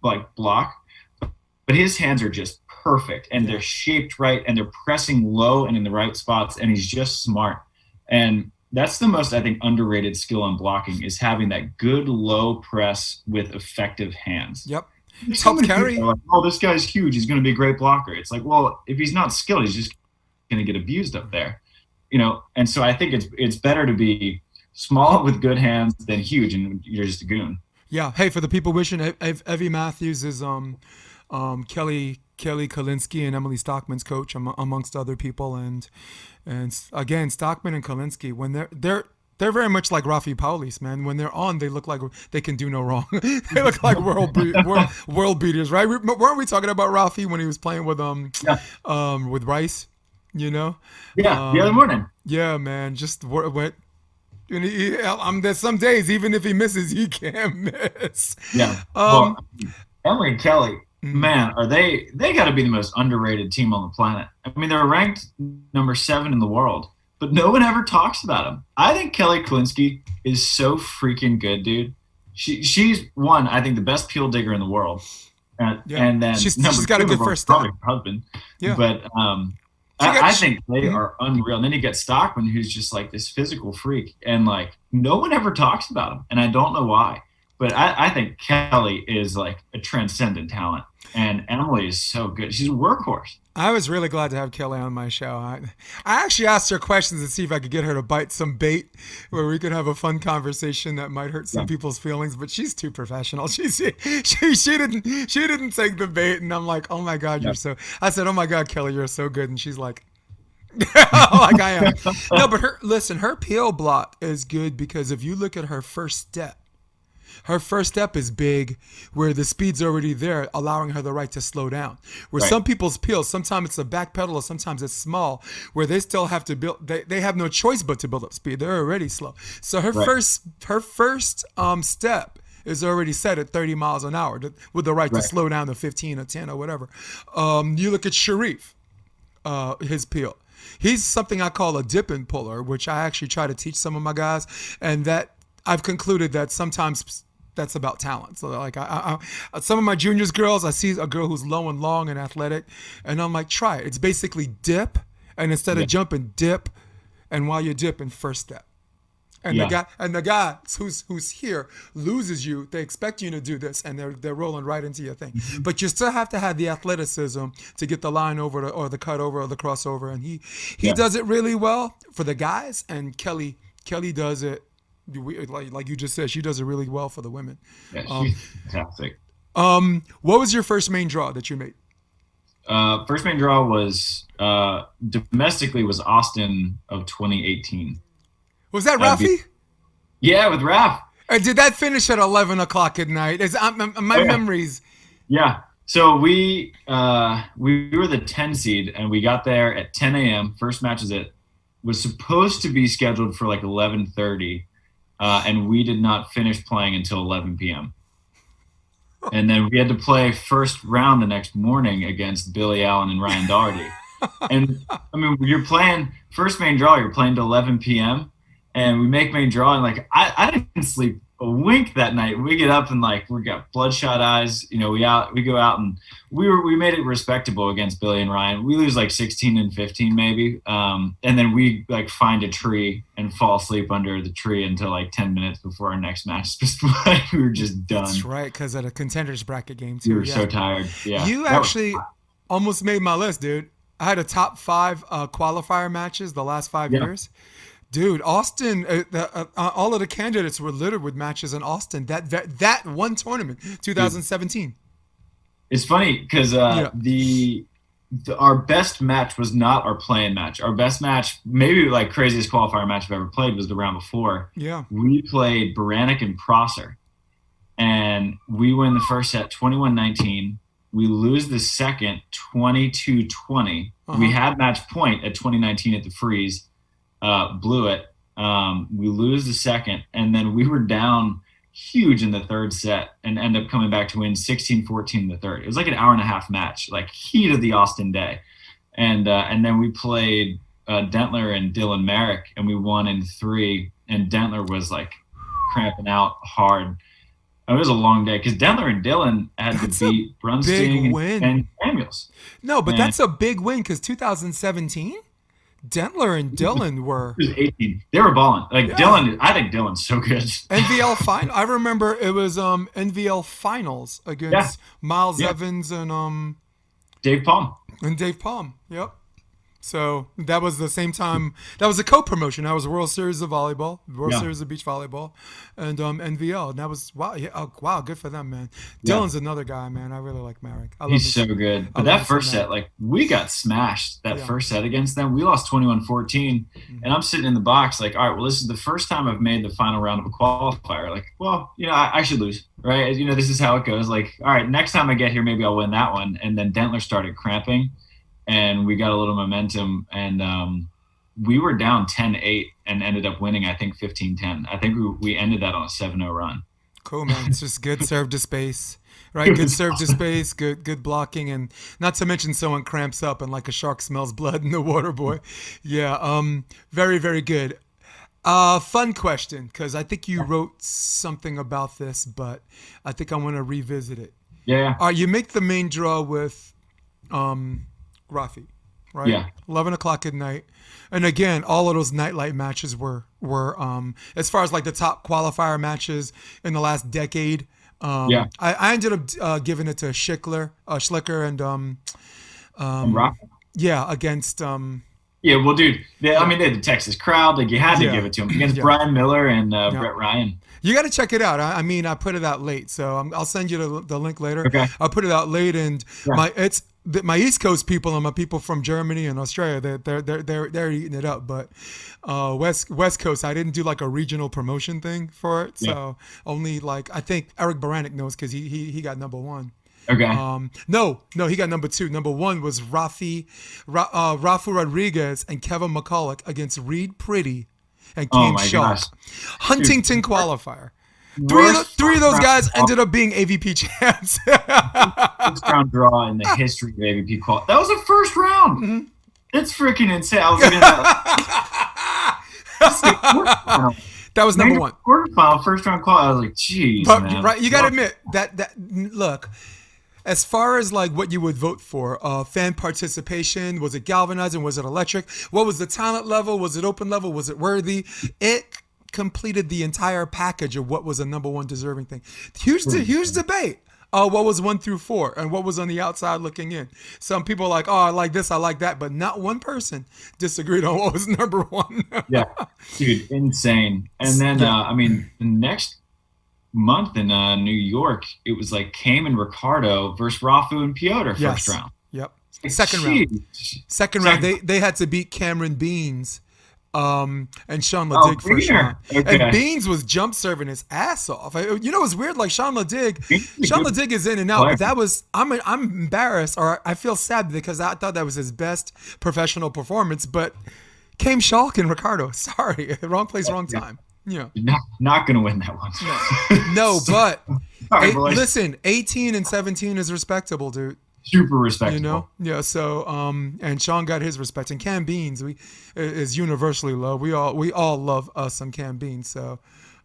like block, but his hands are just perfect, and they're shaped right, and they're pressing low and in the right spots, and he's just smart. And that's the most, I think, underrated skill on blocking, is having that good low press with effective hands. Yep. So carry. Like, oh, this guy's huge. He's going to be a great blocker. It's like, well, if he's not skilled, he's just going to get abused up there, And so I think it's better to be small with good hands than huge and you're just a goon. Yeah. Hey, for the people wishing, Evie Matthews is Kelly Kalinsky and Emily Stockman's coach, amongst other people, and again, Stockman and Kalinsky, when they're very much like Rafi Paulis, man. When they're on, they look like they can do no wrong. They look like world beaters, right? Weren't we talking about Rafi when he was playing with Rice? Yeah, the other morning. Yeah, man. Just what. There's some days, even if he misses, he can't miss. Yeah. Emily and Kelly, man, they got to be the most underrated team on the planet. I mean, they're ranked number 7 in the world, but no one ever talks about them. I think Kelly Kalinsky is so freaking good, dude. She's one, I think, the best peel digger in the world. And then she's got a good first step. Her husband. Yeah. But I think they are unreal. And then you get Stockman, who's just like this physical freak, and like no one ever talks about him, and I don't know why. But I think Kelly is like a transcendent talent, and Emily is so good. She's a workhorse. I was really glad to have Kelly on my show. I actually asked her questions to see if I could get her to bite some bait where we could have a fun conversation that might hurt some people's feelings, but she's too professional. She didn't take the bait, and I'm like, oh my God, you're so. I said, oh my God, Kelly, you're so good, and she's like, like I am. No, but her peel block is good because if you look at her first step is big, where the speed's already there, allowing her the right to slow down. Where some people's peels, sometimes it's a back pedal or sometimes it's small, where they still have to build. They have no choice but to build up speed. They're already slow. So her first step is already set at 30 miles an hour with the right to slow down to 15 or 10 or whatever. You look at Sharif, his peel. He's something I call a dip and puller, which I actually try to teach some of my guys, and that I've concluded that sometimes that's about talent. So like I some of my juniors girls, I see a girl who's low and long and athletic, and I'm like, try it. It's basically dip, and instead of jumping, dip, and while you're dipping, first step. And the guy who's here loses you. They expect you to do this, and they're rolling right into your thing. Mm-hmm. But you still have to have the athleticism to get the line over or the cut over or the crossover, and he does it really well for the guys, and Kelly does it. Like you just said, she does it really well for the women. Yeah, she's fantastic. What was your first main draw that you made? First main draw was domestically was Austin of 2018. Was that Rafi? Yeah, with Raf. Did that finish at 11 o'clock at night? Memories. Yeah. So we were the 10 seed, and we got there at 10 a.m. First match was supposed to be scheduled for like 11:30. And we did not finish playing until 11 p.m. And then we had to play first round the next morning against Billy Allen and Ryan Doherty. And I mean, you're playing first main draw, you're playing to 11 p.m. And we make main draw, and like I didn't sleep a wink that night. We get up and like we got bloodshot eyes. We go out, and we made it respectable against Billy and Ryan. We lose like 16-15 maybe, and then we like find a tree and fall asleep under the tree until like 10 minutes before our next match. We were just done. That's right, because at a contenders bracket game too. We were so tired. Yeah, you actually almost made my list, dude. I had a top 5 qualifier matches the last 5 years. Dude, Austin, all of the candidates were littered with matches in Austin. That one tournament, 2017. It's funny because our best match was not our play-in match. Our best match, maybe like craziest qualifier match I've ever played, was the round before. Yeah. We played Baranek and Prosser, and we win the first set 21-19. We lose the second 22-20. We had match point at 2019 at the freeze, blew it. We lose the second, and then we were down huge in the third set and end up coming back to win 16-14 in the third. It was like an hour and a half match, like heat of the Austin day. And then we played Dentler and Dylan Merrick, and we won in 3, and Dentler was like cramping out hard. It was a long day because Dentler and Dylan had to beat Brunstein and Samuels. No, but that's a big win because 2017, Dentler and Dylan were. It was 18. They were balling. Dylan, I think Dylan's so good. NVL final. I remember it was NVL finals against Miles Evans and Dave Palm. Yep. So that was the same time. That was a co-promotion. That was the World Series of Volleyball, World Series of Beach Volleyball, and NVL. And that was wow. Yeah, wow, good for them, man. Dylan's another guy, man. I really like Merrick. He's so good. But that first set, like we got smashed. That first set against them, we lost 21-14, and I'm sitting in the box like, all right, well, this is the first time I've made the final round of a qualifier. Like, well, I should lose, right? This is how it goes. Like, all right, next time I get here, maybe I'll win that one. And then Dentler started cramping. And we got a little momentum, and we were down 10-8 and ended up winning, I think, 15-10. I think we ended that on a 7-0 run. Cool, man. It's just good serve to space, right? Good serve to space, good blocking, and not to mention someone cramps up and like a shark smells blood in the water, boy. Yeah, very, very good. Fun question, because I think you wrote something about this, but I think I want to revisit it. Yeah. You make the main draw with Rafi, right? Yeah. 11 o'clock at night. And again, all of those nightlight matches were as far as like the top qualifier matches in the last decade. I ended up giving it to Schlicker and Rafi? Yeah, against yeah, well, dude, they had the Texas crowd. Like, you had to give it to him against Brian Miller and Brett Ryan. You got to check it out. I put it out late, so I'll send you the link later. Okay. I'll put it out late, and my East Coast people and my people from Germany and Australia, they're eating it up. But West Coast, I didn't do like a regional promotion thing for it, so only like I think Eric Baranek knows because he got number 1. Okay. No, he got number 2. Number 1 was Rafu Rodriguez and Kevin McCulloch against Reed Pretty and Kane Shaw. Huntington qualifier. Three of those guys ended up being AVP champs. First round draw in the history of AVP qual. That was a first round. Mm-hmm. That's freaking insane. I was looking at that was number 1. Quarterfinal, first round qual. I was like, geez, man. Right, you got to admit that look. As far as like what you would vote for, fan participation, was it galvanizing? Was it electric? What was the talent level? Was it open level? Was it worthy? It completed the entire package of what was a number 1 deserving thing. Huge debate. What was 1 through 4 and what was on the outside looking in. Some people are like, I like this, I like that, but not one person disagreed on what was number 1. Yeah, dude, insane. And then, the next month in New York, it was like Cam and Ricardo versus Rafu and Piotr first round. Yep. Second round. They had to beat Cameron Beans and Sean Ledig first round. Okay. And Beans was jump serving his ass off. It's weird. Like Sean Ledig is in and out. But I'm embarrassed, or I feel sad because I thought that was his best professional performance. But Cam Schalk and Ricardo, sorry, wrong place, wrong time. Yeah, not gonna win that one. No, but listen, 18 and 17 is respectable, dude. Super respectable. Yeah. So, and Sean got his respect, and Cam Beans is universally loved. We all love us some Cam Beans. So,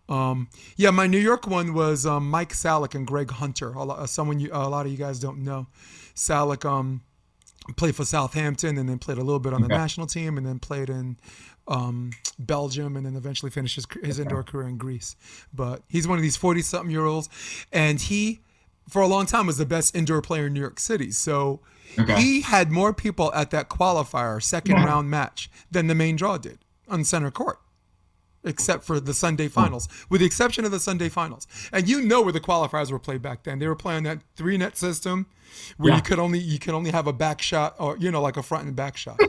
my New York one was Mike Salick and Greg Hunter. A lot of you guys don't know. Salick played for Southampton and then played a little bit on the national team, and then played in Belgium, and then eventually finished his indoor career in Greece. But he's one of these 40-something-year-olds, and he, for a long time, was the best indoor player in New York City. So he had more people at that qualifier second round match than the main draw did on center court. except for the Sunday finals, with the exception of the Sunday finals. And you know where the qualifiers were played back then. They were playing that 3-net system where you could only have a back shot, or like a front and back shot.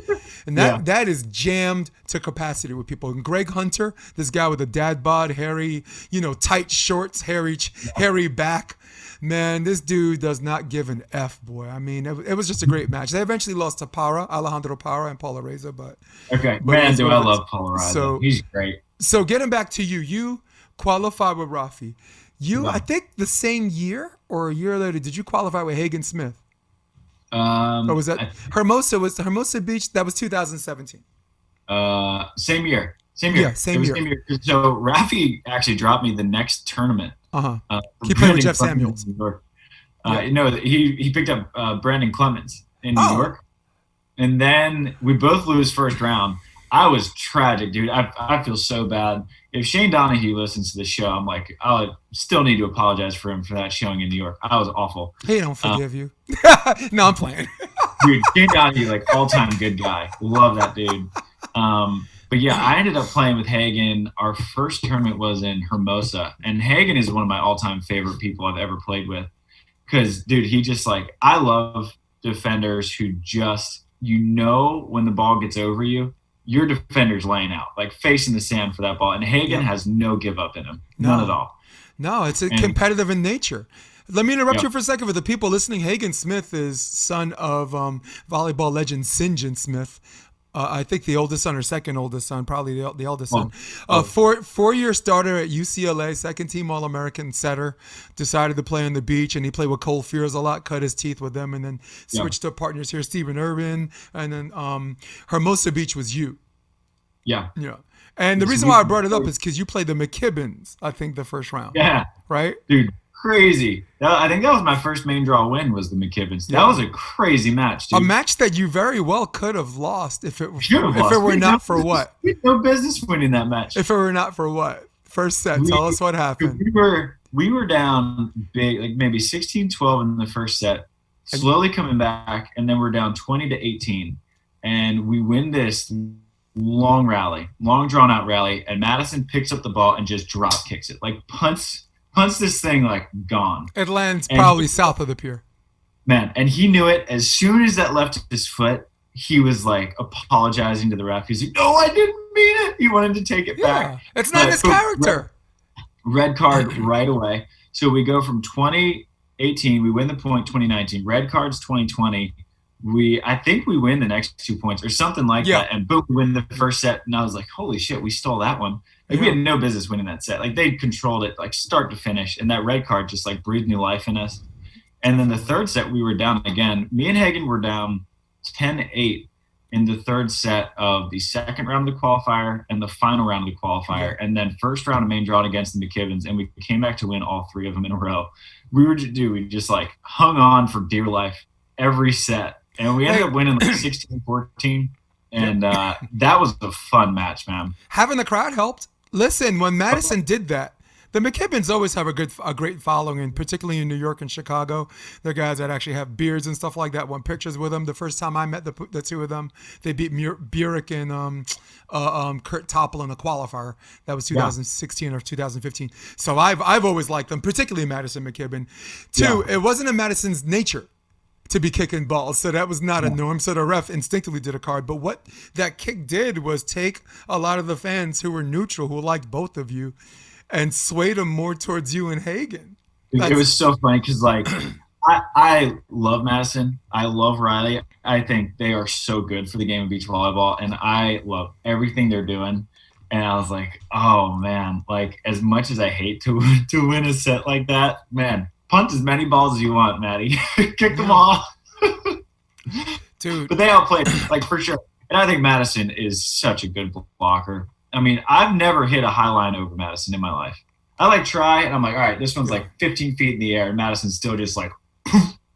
And that is jammed to capacity with people. And Greg Hunter, this guy with a dad bod, hairy, tight shorts, hairy back. Man, this dude does not give an F, boy. I mean, it was just a great match. They eventually lost to Alejandro Para and Paula Reza, but man, do I love Paula Reza. So he's great. So getting back to you qualified with Rafi. I think the same year or a year later, did you qualify with Hagen Smith? Or was that Hermosa? Was Hermosa Beach? That was 2017. Same year. Yeah, same year. So Rafi actually dropped me the next tournament. He played with Jeff Samuels. New York. He picked up Brandon Clemens in New York, and then we both lose first round. I was tragic, dude. I feel so bad. If Shane Donahue listens to the show, I'm like, I still need to apologize for him for that showing in New York. I was awful. He don't forgive you. No, I'm playing. Dude, Shane Donahue, all-time good guy. Love that dude. But yeah, I ended up playing with Hagen. Our first tournament was in Hermosa, and Hagen is one of my all-time favorite people I've ever played with. Because, dude, he just I love defenders who just, when the ball gets over you, your defender's laying out, face in the sand for that ball. And Hagen has no give up in him. None at all. No, it's competitive in nature. Let me interrupt you for a second. For the people listening, Hagen Smith is son of volleyball legend St. John Smith. I think the oldest son or second oldest son, probably the eldest son. Four-year starter at UCLA, second team All-American setter, decided to play on the beach, and he played with Cole Fears a lot, cut his teeth with them, and then switched to partners here, Stephen Urban, and then Hermosa Beach was you. Yeah. Yeah. And the reason why I brought it up is because you played the McKibbins, I think, the first round. Yeah. Right? Dude, crazy. I think that was my first main draw win, was the McKibbins. That was a crazy match, dude. A match that you very well could have lost if it were not for what? We had no business winning that match. If it were not for what? First set, tell us what happened. We were down big, maybe 16-12 in the first set, slowly coming back, and then we're down 20-18. And we win this long drawn out rally, and Madison picks up the ball and just drop kicks it, punts this thing gone. It lands probably south of the pier. Man, and he knew it. As soon as that left his foot, he was apologizing to the ref. He's like, "No, I didn't mean it." He wanted to take it back. It's not his character. Red card right away. So we go from 2018, we win the point. 2019, red cards 2020. I think we win the next 2 points or something like that, and boom, we win the first set. And I was like, "Holy shit, we stole that one." We had no business winning that set. They controlled it start to finish, and that red card just breathed new life in us. And then the third set, we were down again. Me and Hagen were down 10-8 in the third set of the second round of the qualifier and the final round of the qualifier, and then first round of main draw against the McKibbins, and we came back to win all three of them in a row. We just hung on for dear life every set, and we ended up winning 16-14. And that was a fun match, man. Having the crowd helped. Listen, when Madison did that, the McKibbins always have a great following, and particularly in New York and Chicago. They're guys that actually have beards and stuff like that. Want pictures with them. The first time I met the two of them, they beat Burek and Kurt Toppel in a qualifier. That was 2016 or 2015. So I've always liked them, particularly Madison McKibbin. Two, it wasn't in Madison's nature to be kicking balls, so that was not a norm. So the ref instinctively did a card. But what that kick did was take a lot of the fans who were neutral, who liked both of you, and swayed them more towards you and Hagen. It was so funny because I love Madison. I love Riley. I think they are so good for the game of beach volleyball, and I love everything they're doing. And I was like, oh man, as much as I hate to win a set like that, man, punt as many balls as you want, Maddie. Kick them all. Dude. But they all played, for sure. And I think Madison is such a good blocker. I mean, I've never hit a high line over Madison in my life. I try, and I'm like, all right, this one's 15 feet in the air, and Madison's still just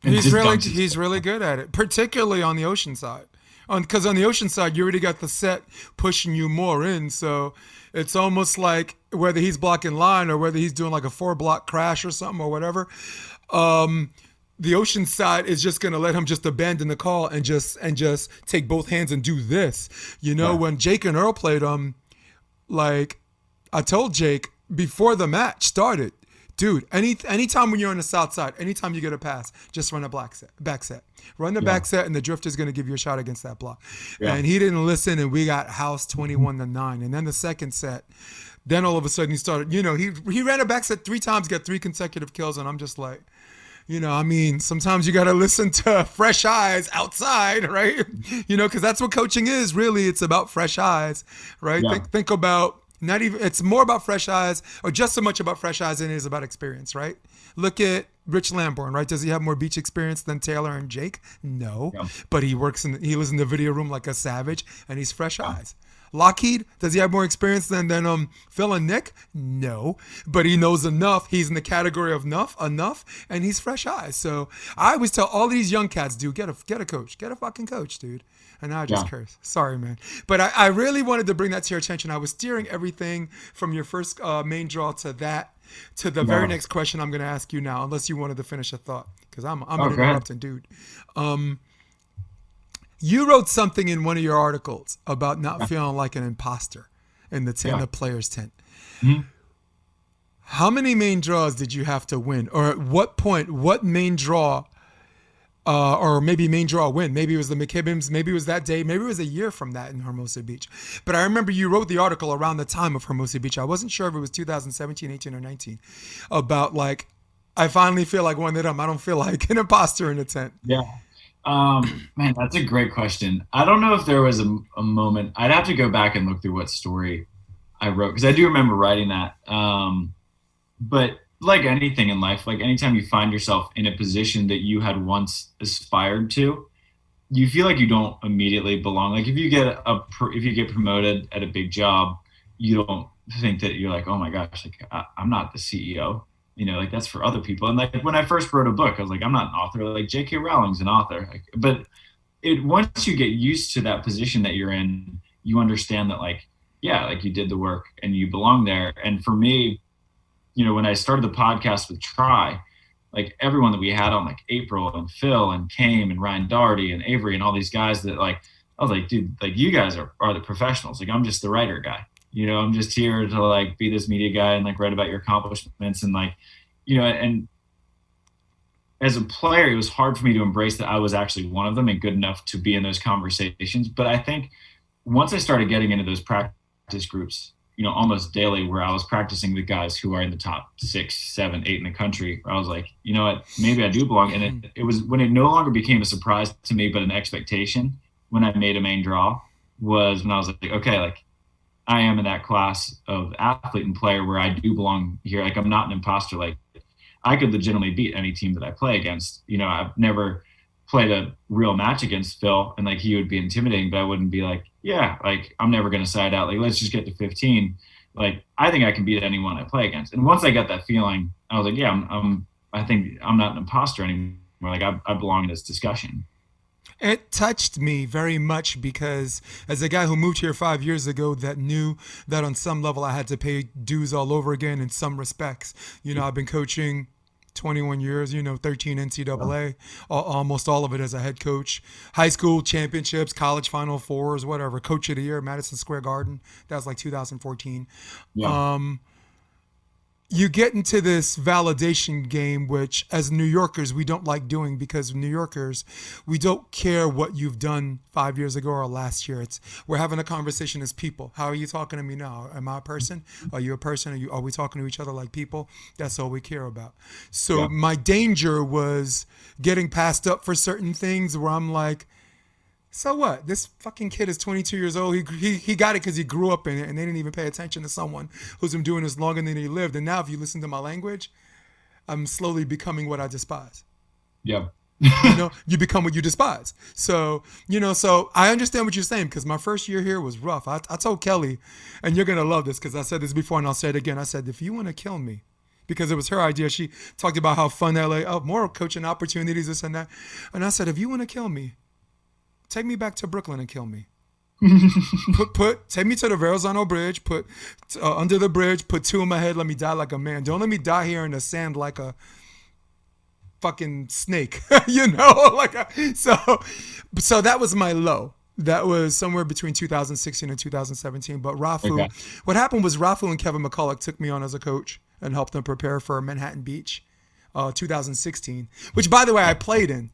he's really good at it, particularly on the ocean side. Because on the ocean side, you already got the set pushing you more in, so it's almost like whether he's blocking line or whether he's doing a 4-block crash or something or whatever, the ocean side is just going to let him just abandon the call and just take both hands and do this. When Jake and Earl played I told Jake before the match started, dude, anytime when you're on the south side, anytime you get a pass, just run a back set. Run the back set, and the drifter's going to give you a shot against that block. Yeah. And he didn't listen, and we got housed 21-9. And then the second set, then all of a sudden he started, he ran a back set 3 times, got 3 consecutive kills, and I'm just like, sometimes you got to listen to fresh eyes outside, right? Because that's what coaching is, really. It's about fresh eyes, right? Yeah. Think about, it's more about fresh eyes, or just so much about fresh eyes than it is about experience, right? Look at Rich Lamborn, right? Does he have more beach experience than Taylor and Jake? No. Yeah. But he lives in the video room like a savage, and he's fresh eyes. Lockheed, does he have more experience than Phil and Nick? No, but he knows enough. He's in the category of enough, and he's fresh eyes. So I always tell all these young cats, dude, get a coach, get a fucking coach, dude. And now I just curse. Sorry, man. But I really wanted to bring that to your attention. I was steering everything from your first main draw to the very next question I'm going to ask you now, unless you wanted to finish a thought, because I'm an interrupting dude. You wrote something in one of your articles about not feeling like an imposter in the players' tent. Mm-hmm. How many main draws did you have to win? Or at what point, what main draw, or maybe main draw win? Maybe it was the McKibbins, maybe it was that day, maybe it was a year from that in Hermosa Beach. But I remember you wrote the article around the time of Hermosa Beach. I wasn't sure if it was 2017, 18, or 19, about like, I finally feel like one of them. I don't feel like an imposter in the tent. Yeah. Man, that's a great question. I don't know if there was a moment. I'd have to go back and look through what story I wrote, because I do remember writing that. But like anything in life, like anytime you find yourself in a position that you had once aspired to, you feel like you don't immediately belong. Like if you get promoted at a big job, you don't think that you're like, oh my gosh, like I'm not the CEO. Like that's for other people. And like when I first wrote a book, I was like, I'm not an author. Like J.K. Rowling's an author. But once you get used to that position that you're in, you understand that like you did the work and you belong there. And for me, when I started the podcast with Try, like everyone that we had on, like April and Phil and Kame and Ryan Doherty and Avery and all these guys that like, I was like, dude, like you guys are the professionals. Like I'm just the writer guy. I'm just here to like be this media guy and like write about your accomplishments and like, and as a player, it was hard for me to embrace that I was actually one of them and good enough to be in those conversations. But I think once I started getting into those practice groups, almost daily, where I was practicing with guys who are in the top 6, 7, 8 in the country, I was like, you know what, maybe I do belong. And it was when it no longer became a surprise to me, but an expectation when I made a main draw was when I was like, okay, like, I am in that class of athlete and player where I do belong here. Like I'm not an imposter. Like I could legitimately beat any team that I play against. I've never played a real match against Phil and like he would be intimidating, but I wouldn't be like, yeah, like I'm never going to side out. Like let's just get to 15. Like I think I can beat anyone I play against. And once I got that feeling, I was like, yeah, I think I'm not an imposter anymore. Like I belong in this discussion. It touched me very much because as a guy who moved here 5 years ago that knew that on some level I had to pay dues all over again in some respects. I've been coaching 21 years, 13 NCAA, almost all of it as a head coach, high school championships, college Final Fours, whatever, coach of the year, Madison Square Garden. That was like 2014. Yeah. You get into this validation game, which as New Yorkers, we don't like doing because New Yorkers, we don't care what you've done 5 years ago or last year. We're having a conversation as people. How are you talking to me now? Am I a person? Are you a person? Are we talking to each other like people? That's all we care about. So my danger was getting passed up for certain things where I'm like, so what? This fucking kid is 22 years old. He got it because he grew up in it, and they didn't even pay attention to someone who's been doing this longer than he lived. And now, if you listen to my language, I'm slowly becoming what I despise. Yeah. You become what you despise. So, so I understand what you're saying because my first year here was rough. I told Kelly, and you're gonna love this because I said this before and I'll say it again. I said, if you want to kill me, because it was her idea. She talked about how fun LA, more coaching opportunities, this and that. And I said, if you want to kill me, take me back to Brooklyn and kill me. Take me to the Verrazano Bridge, put under the bridge, put 2 in my head, let me die like a man. Don't let me die here in the sand like a fucking snake, so that was my low. That was somewhere between 2016 and 2017. But Rafu, Okay. what happened was Rafu and Kevin McCulloch took me on as a coach and helped them prepare for Manhattan Beach, 2016, which, by the way, I played in.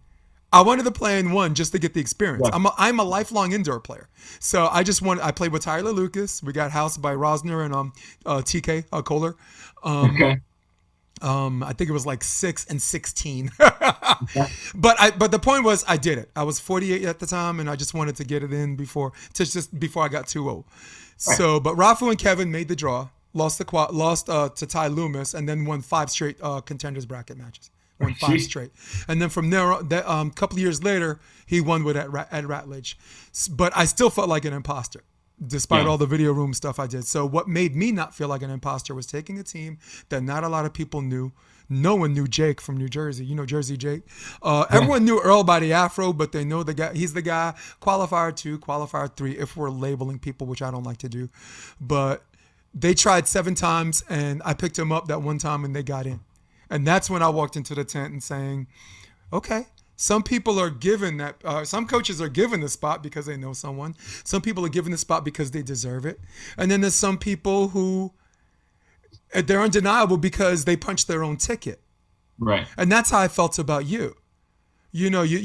I wanted to play in one just to get the experience. Yeah. I'm a lifelong indoor player. So I played with Tyler Lucas. We got housed by Rosner and TK Kohler. Okay. I think it was like 6 and 16. Yeah. But the point was I did it. I was 48 at the time, and I just wanted to get it in before I got too old. Right. So, but Rafu and Kevin made the draw, lost to Ty Loomis, and then won 5 straight contenders bracket matches. Won 5 straight, and then from there, a couple of years later, he won with at Ratledge. But I still felt like an imposter, despite all the video room stuff I did. So what made me not feel like an imposter was taking a team that not a lot of people knew. No one knew Jake from New Jersey. You know Jersey Jake. Everyone knew Earl by the afro, but they know the guy. He's the guy. Qualifier 2, qualifier 3, if we're labeling people, which I don't like to do. But they tried 7 times, and I picked him up that one time, and they got in. And that's when I walked into the tent and saying, okay, some people are given that, some coaches are given the spot because they know someone. Some people are given the spot because they deserve it. And then there's some people who, they're undeniable because they punched their own ticket. Right. And that's how I felt about you. You know, you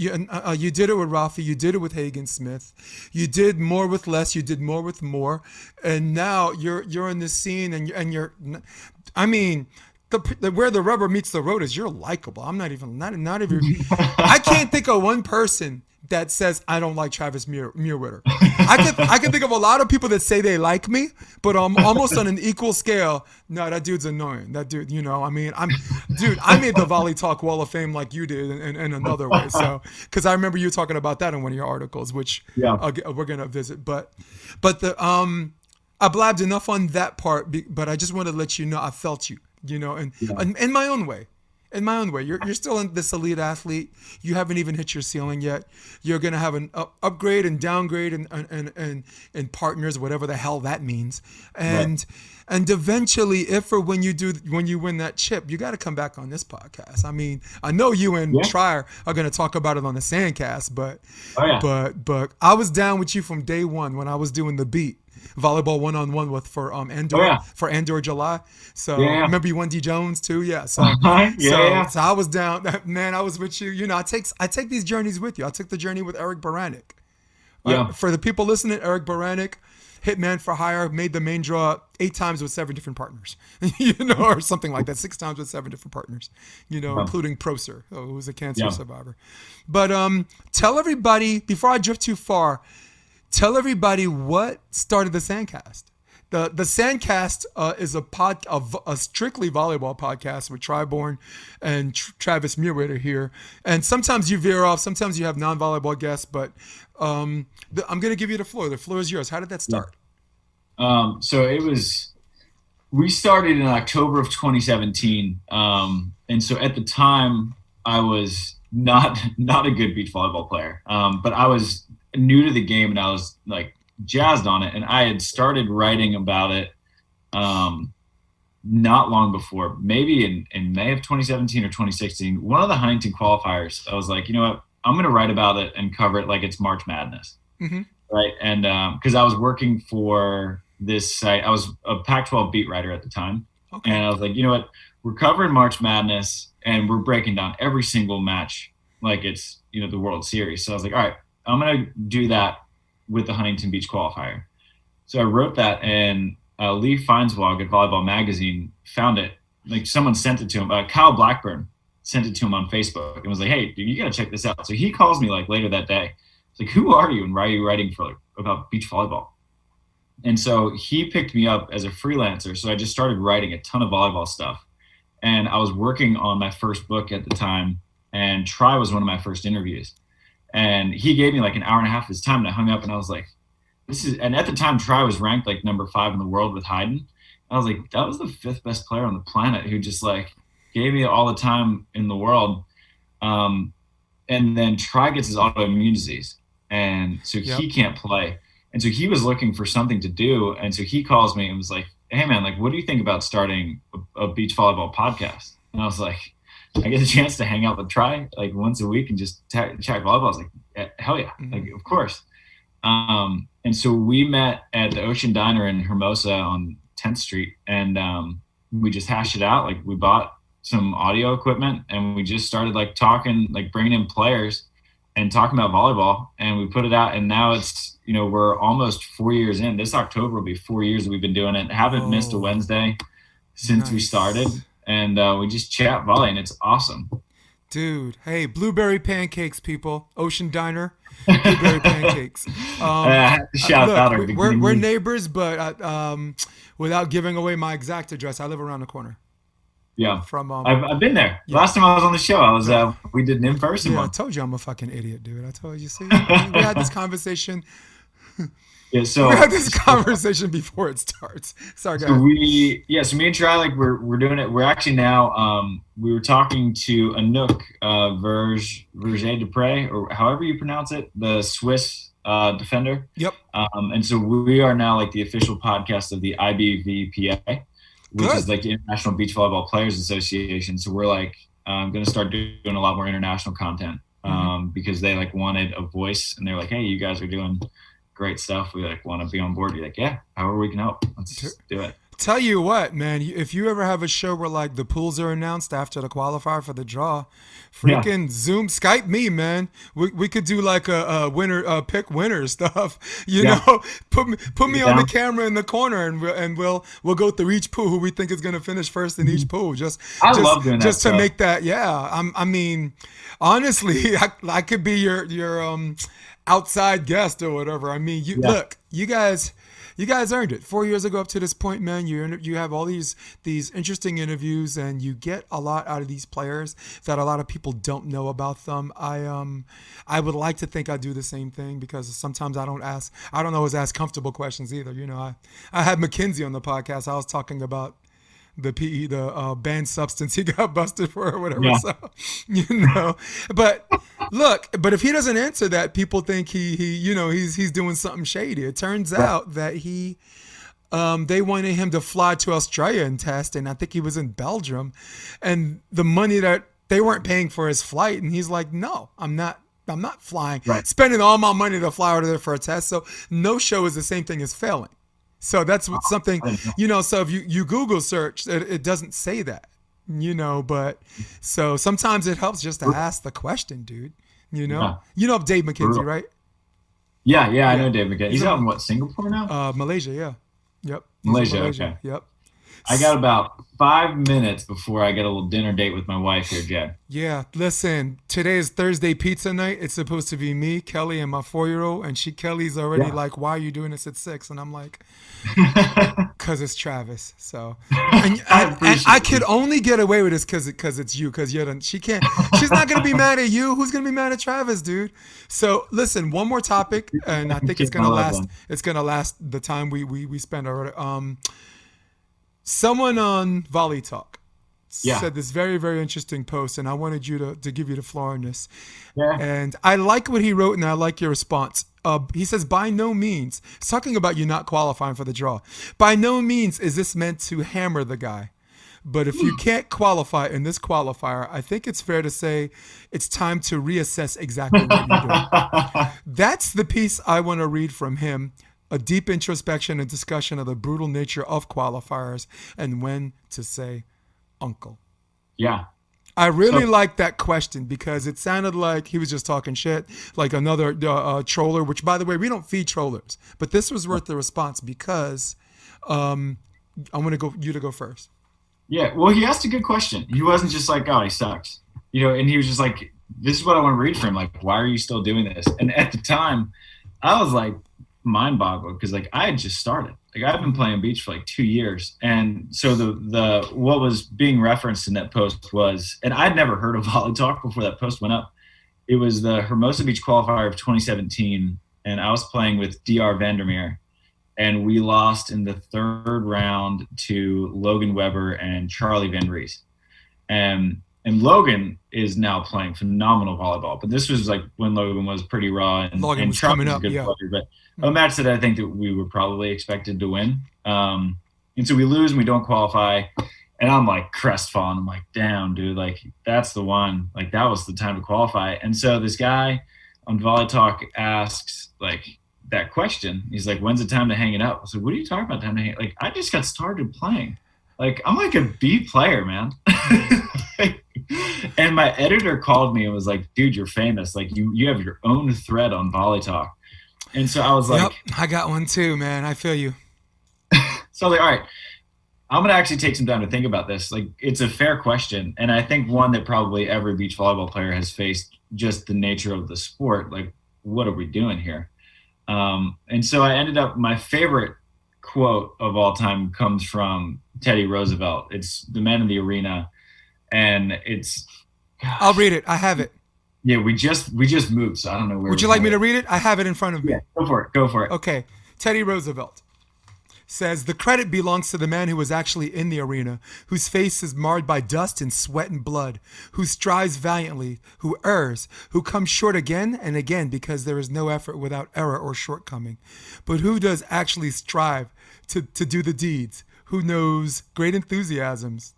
did it with Rafi, you did it with Hagen Smith, you did more with less, you did more with more, and now you're in the scene and you're, I mean, where the rubber meets the road is you're likable. I'm not even. I can't think of one person that says I don't like Travis Mewhirter. I can think of a lot of people that say they like me, but almost on an equal scale. No, that dude's annoying. That dude, you know, I mean, I made the Volley Talk Wall of Fame like you did in another way. So, because I remember you talking about that in one of your articles, which we're gonna visit. But I blabbed enough on that part. But I just wanted to let you know I felt you. You know, and in my own way. You're still this elite athlete. You haven't even hit your ceiling yet. You're gonna have an upgrade and downgrade and partners, whatever the hell that means. And eventually, if or when you win that chip, you got to come back on this podcast. I mean, I know you and Trier are gonna talk about it on the Sandcast, but I was down with you from day one when I was doing the beat. Volleyball 1-on-1 for Andor for Andor July. So remember you won D Jones too, So I was down. Man, I was with you. You know, I take these journeys with you. I took the journey with Eric Baranek. For the people listening, Eric Baranek, Hitman for Hire, made the main draw 8 times with 7 different partners. You know, or something like that. 6 times with 7 different partners. You know, including Proser, who was a cancer survivor. But tell everybody before I drift too far. Tell everybody what started the Sandcast. The Sandcast is a strictly volleyball podcast with Triborn and Travis Mewhirter here. And sometimes you veer off, sometimes you have non-volleyball guests, but I'm going to give you the floor. The floor is yours. How did that start? So we started in October of 2017. And so at the time I was not a good beach volleyball player. But I was new to the game and I was like jazzed on it, and I had started writing about it not long before, maybe in May of 2017 or 2016. One of the Huntington qualifiers, I was like, you know what, I'm going to write about it and cover it like it's March Madness. Right. And because I was working for this site, I was a Pac-12 beat writer at the time. And I was like, you know what, we're covering March Madness and we're breaking down every single match like it's, you know, the World Series. So I was like, all right, I'm going to do that with the Huntington Beach qualifier. So I wrote that, and Lee Feinswag at Volleyball Magazine found it. Like someone sent it to him. Kyle Blackburn sent it to him on Facebook and was like, hey, dude, you got to check this out. So he calls me like later that day. It's like, who are you and why are you writing about beach volleyball? And so he picked me up as a freelancer. So I just started writing a ton of volleyball stuff. And I was working on my first book at the time, and Tri was one of my first interviews. And he gave me like an hour and a half of his time, and I hung up and I was like, and at the time, Tri was ranked like number 5 in the world with Hayden. I was like, that was the 5th best player on the planet who just like gave me all the time in the world. And then Tri gets his autoimmune disease, and so he can't play. And so he was looking for something to do. And so he calls me and was like, hey man, like, what do you think about starting a beach volleyball podcast? And I was like, I get a chance to hang out with Tri like once a week and just chat volleyball. I was like, hell yeah, like of course. And so we met at the Ocean Diner in Hermosa on 10th Street, and we just hashed it out. Like, we bought some audio equipment, and we just started like talking, like bringing in players and talking about volleyball, and we put it out. And now it's, we're almost 4 years in. This October will be 4 years that we've been doing it. Haven't missed a Wednesday since we started, and we just chat volley, and it's awesome. Dude, hey, blueberry pancakes, people. Ocean Diner, blueberry pancakes. Shout out. We're neighbors, but without giving away my exact address, I live around the corner. Yeah, I've been there. Yeah. Last time I was on the show, we did an in-person one. I told you I'm a fucking idiot, dude. I told you. See, we had this conversation. Yeah, so we had this conversation before it starts. Sorry, guys. So me and Tri, like we're doing it. We're actually now we were talking to Anouk Verger Dupre, or however you pronounce it, the Swiss defender. Yep. And so we are now like the official podcast of the IBVPA, which is like the International Beach Volleyball Players Association. So we're like going to start doing a lot more international content because they like wanted a voice, and they're like, hey, you guys are doing great stuff. We like want to be on board. You're like, yeah, however we can help. Let's do it. Tell you what, man, if you ever have a show where like the pools are announced after the qualifier for the draw, freaking Zoom, Skype me, man. We could do like a winner, pick winner stuff. You know, put me on the camera in the corner, and we'll go through each pool who we think is going to finish first in each pool. I love doing that just to stuff. make that. Yeah, I mean, honestly, I could be your outside guest or whatever. I mean, look, you guys earned it. 4 years ago up to this point, man, you have all these interesting interviews, and you get a lot out of these players that a lot of people don't know about them. I would like to think I do the same thing, because sometimes I don't always ask comfortable questions either. I had Mackenzie on the podcast. I was talking about the PE, the banned substance he got busted for or whatever. Yeah. So, but look, but if he doesn't answer that, people think he's doing something shady. It turns out that they wanted him to fly to Australia and test, and I think he was in Belgium, and the money that they weren't paying for his flight, and he's like, no, I'm not flying, spending all my money to fly over there for a test. So no show is the same thing as failing. So that's something, so if you Google search, it doesn't say that, but so sometimes it helps just to ask the question, dude, You know Dave McKenzie, right? Yeah, I know Dave McKenzie. He's out in Singapore now? Malaysia, yeah. Yep. Malaysia, okay. Yep. I got about 5 minutes before I get a little dinner date with my wife here, Jed. Yeah, listen, today is Thursday pizza night. It's supposed to be me, Kelly, and my 4-year-old, and Kelly's already like, why are you doing this at 6? And I'm like, because it's Travis. So, and I could only get away with this because it's you, because she's not going to be mad at you. Who's going to be mad at Travis, dude? So listen, one more topic, and I think it's going to last. It's going to last the time we spend already. Someone on Volley Talk said this very, very interesting post, and I wanted you to give you the floor on this. Yeah. And I like what he wrote, and I like your response. He says, by no means, it's talking about you not qualifying for the draw. By no means is this meant to hammer the guy. But if you can't qualify in this qualifier, I think it's fair to say it's time to reassess exactly what you're doing. That's the piece I want to read from him. A deep introspection and discussion of the brutal nature of qualifiers and when to say uncle. Yeah. I really like that question, because it sounded like he was just talking shit, like another troller, which, by the way, we don't feed trollers. But this was worth the response, because I want you to go first. Yeah, well, he asked a good question. He wasn't just like, oh, he sucks. And he was just like, this is what I want to read from him. Like, why are you still doing this? And at the time, I was like, mind-boggled, because like I had just started. Like, I've been playing beach for like 2 years, and so the what was being referenced in that post was, and I'd never heard of Volley Talk before that post went up. It was the Hermosa Beach qualifier of 2017, and I was playing with Dr. Vandermeer, and we lost in the third round to Logan Weber and Charlie Van Ries. And Logan is now playing phenomenal volleyball, but this was like when Logan was pretty raw, and Logan was Charlie coming was up, a good player, but a match that I think that we were probably expected to win. And so we lose and we don't qualify, and I'm like crestfallen. I'm like, damn, dude, like that's the one. Like that was the time to qualify. And so this guy on Volley Talk asks, like, that question. He's like, when's the time to hang it up? I was like, what are you talking about? Time to hang? Like, I just got started playing. Like, I'm like a B player, man. And my editor called me and was like, dude, you're famous. Like, you have your own thread on Volley Talk. And so I was like, yep, I got one too, man. I feel you. So I was like, all right, I'm going to actually take some time to think about this. Like, it's a fair question. And I think one that probably every beach volleyball player has faced, just the nature of the sport. Like, what are we doing here? And so I ended up, my favorite quote of all time comes from Teddy Roosevelt. It's The Man in the Arena. And it's, gosh, I'll read it. I have it. Yeah, we just moved, so I don't know where. Would you like me to read it? I have it in front of me. Yeah, go for it. Okay. Teddy Roosevelt says, the credit belongs to the man who was actually in the arena, whose face is marred by dust and sweat and blood, who strives valiantly, who errs, who comes short again and again because there is no effort without error or shortcoming, but who does actually strive to do the deeds, who knows great enthusiasms,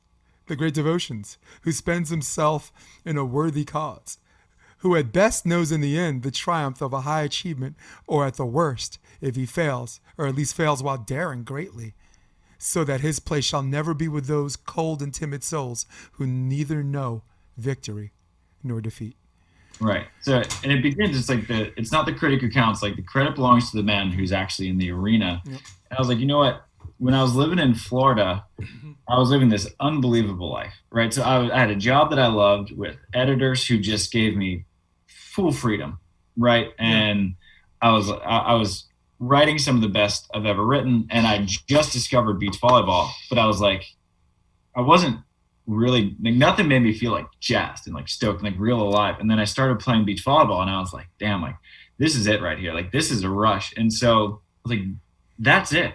the great devotions, who spends himself in a worthy cause, who at best knows in the end the triumph of a high achievement, or at the worst, if he fails, or at least fails while daring greatly, so that his place shall never be with those cold and timid souls who neither know victory nor defeat. Right. So, and it begins, it's like it's not the critic who counts, like the credit belongs to the man who's actually in the arena. Yep. And I was like, you know what? When I was living in Florida, I was living this unbelievable life, right? So I had a job that I loved with editors who just gave me full freedom, right? And I was writing some of the best I've ever written, and I just discovered beach volleyball, but I was like, I wasn't really, like, nothing made me feel like jazzed and like stoked and like real alive. And then I started playing beach volleyball, and I was like, damn, like this is it right here. Like this is a rush. And so I was like, that's it.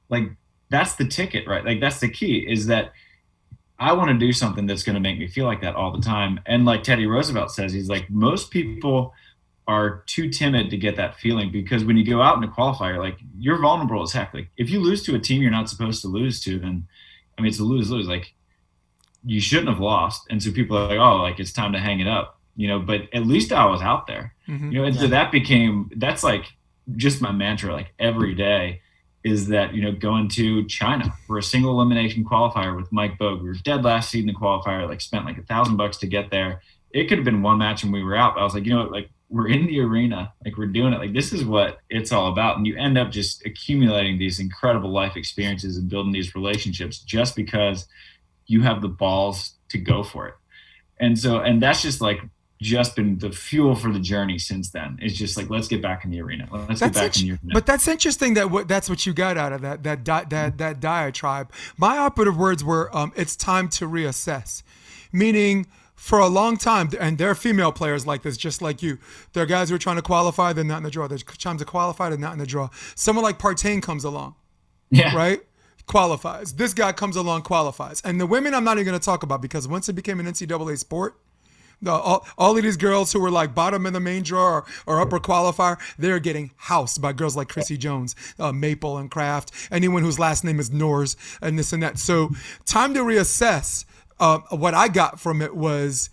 Like that's the ticket, right? Like that's the key, is that I want to do something that's going to make me feel like that all the time. And like Teddy Roosevelt says, he's like, most people are too timid to get that feeling, because when you go out in a qualifier, like you're vulnerable as heck. Like if you lose to a team you're not supposed to lose to, then I mean, it's a lose-lose. Like you shouldn't have lost. And so people are like, oh, like it's time to hang it up, you know, but at least I was out there, you know, and so that's like just my mantra, like every day, is that, you know, going to China for a single elimination qualifier with Mike Bogue. We were dead last seed in the qualifier, like spent like $1,000 to get there. It could have been one match and we were out. But I was like, you know what, like we're in the arena, like we're doing it. Like this is what it's all about. And you end up just accumulating these incredible life experiences and building these relationships just because you have the balls to go for it. And so, and that's just like, just been the fuel for the journey since then. It's just like, let's get back in the arena. Let's get back in the arena. But that's interesting that's what you got out of that diatribe. My operative words were, it's time to reassess. Meaning, for a long time, and there are female players like this, just like you. There are guys who are trying to qualify, they're not in the draw. There's times to qualify, they're not in the draw. Someone like Partain comes along, right? Qualifies. This guy comes along, qualifies. And the women I'm not even going to talk about, because once it became an NCAA sport, all of these girls who were like bottom in the main draw or upper qualifier, they're getting housed by girls like Chrissy Jones, Maple and Kraft, anyone whose last name is Norris and this and that. So time to reassess. What I got from it was,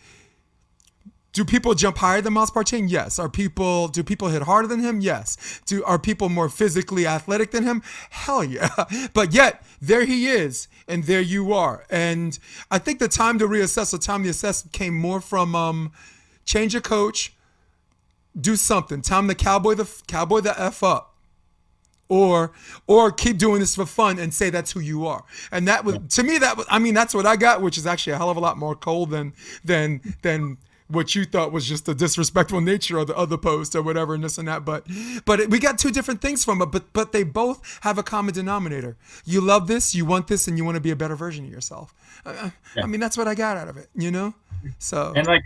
do people jump higher than Miles Partain? Yes. Do people hit harder than him? Yes. Are people more physically athletic than him? Hell yeah. But yet, there he is, and there you are. And I think the time to reassess, the time to assess came more from change a coach, do something. Time to cowboy the F up. Or keep doing this for fun and say that's who you are. And that was, to me, that's what I got, which is actually a hell of a lot more cold than what you thought was just the disrespectful nature of the other post or whatever and this and that. But we got two different things from it, but they both have a common denominator. You love this, you want this, and you want to be a better version of yourself. I mean, that's what I got out of it, you know? So. And like,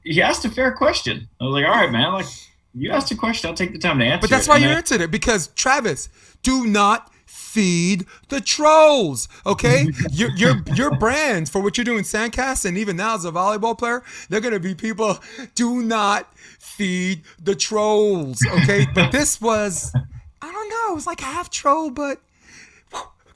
he asked a fair question. I was like, all right, man, like you asked a question, I'll take the time to answer it. But that's why you answered it, because Travis, do not feed the trolls, okay? Your brand for what you're doing, Sandcast, and even now as a volleyball player, they're gonna be people. Do not feed the trolls, okay? But this was, I don't know, it was like half troll, but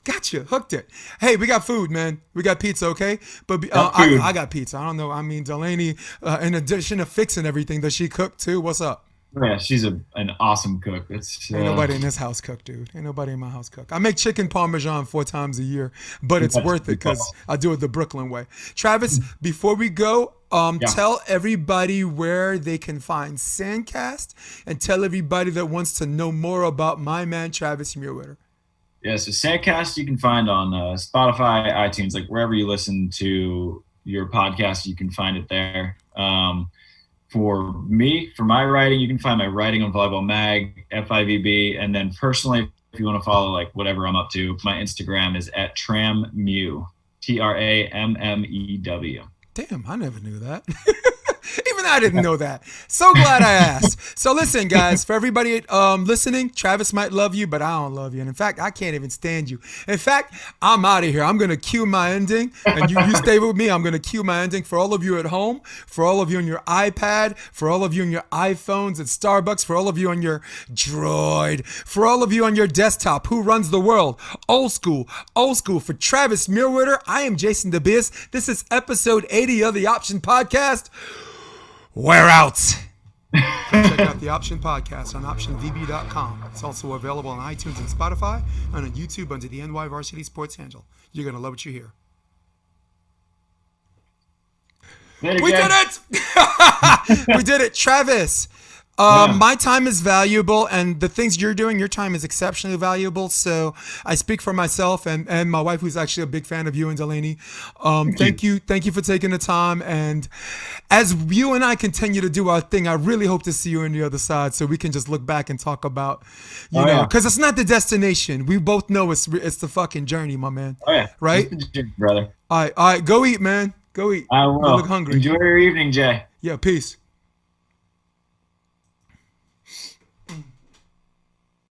gotcha, hooked it. Hey, we got food, man. We got pizza, okay? But I got pizza. I don't know. I mean, Delany, in addition to fixing everything, does she cook too? What's up? Yeah, she's an awesome cook. It's Ain't nobody in this house cook, dude. Ain't nobody in my house cook. I make chicken parmesan 4 times a year, but it's worth it because I do it the Brooklyn way. Travis, before we go, tell everybody where they can find Sandcast, and tell everybody that wants to know more about my man Travis Mewhirter. Yeah, so Sandcast you can find on Spotify, iTunes, like wherever you listen to your podcast, you can find it there. For me, for my writing, you can find my writing on Volleyball Mag, FIVB, and then personally, if you want to follow like whatever I'm up to, my Instagram is at TramMew, TRAMMEW. Damn, I never knew that. Even I didn't know that. So glad I asked. So listen, guys, for everybody listening, Travis might love you, but I don't love you. And in fact, I can't even stand you. In fact, I'm out of here. I'm going to cue my ending, and you stay with me. I'm going to cue my ending for all of you at home, for all of you on your iPad, for all of you on your iPhones at Starbucks, for all of you on your Droid, for all of you on your desktop. Who runs the world? Old school, old school. For Travis Mewhirter, I am Jason DeBias. This is episode 80 of the Option Podcast. We're out. Check out the Option Podcast on optionvb.com. It's also available on iTunes and Spotify, and on YouTube under the NY Varsity Sports handle. You're going to love what you hear. We did it! We did it. Travis, my time is valuable, and the things you're doing, your time is exceptionally valuable. So I speak for myself and my wife, who's actually a big fan of you and Delany. Thank you for taking the time. And as you and I continue to do our thing, I really hope to see you on the other side, so we can just look back and talk about, you know, because it's not the destination. We both know it's the fucking journey, my man. Oh yeah, right, brother. All right, go eat, man. Go eat. I will. You look hungry. Enjoy your evening, Jay. Yeah, peace.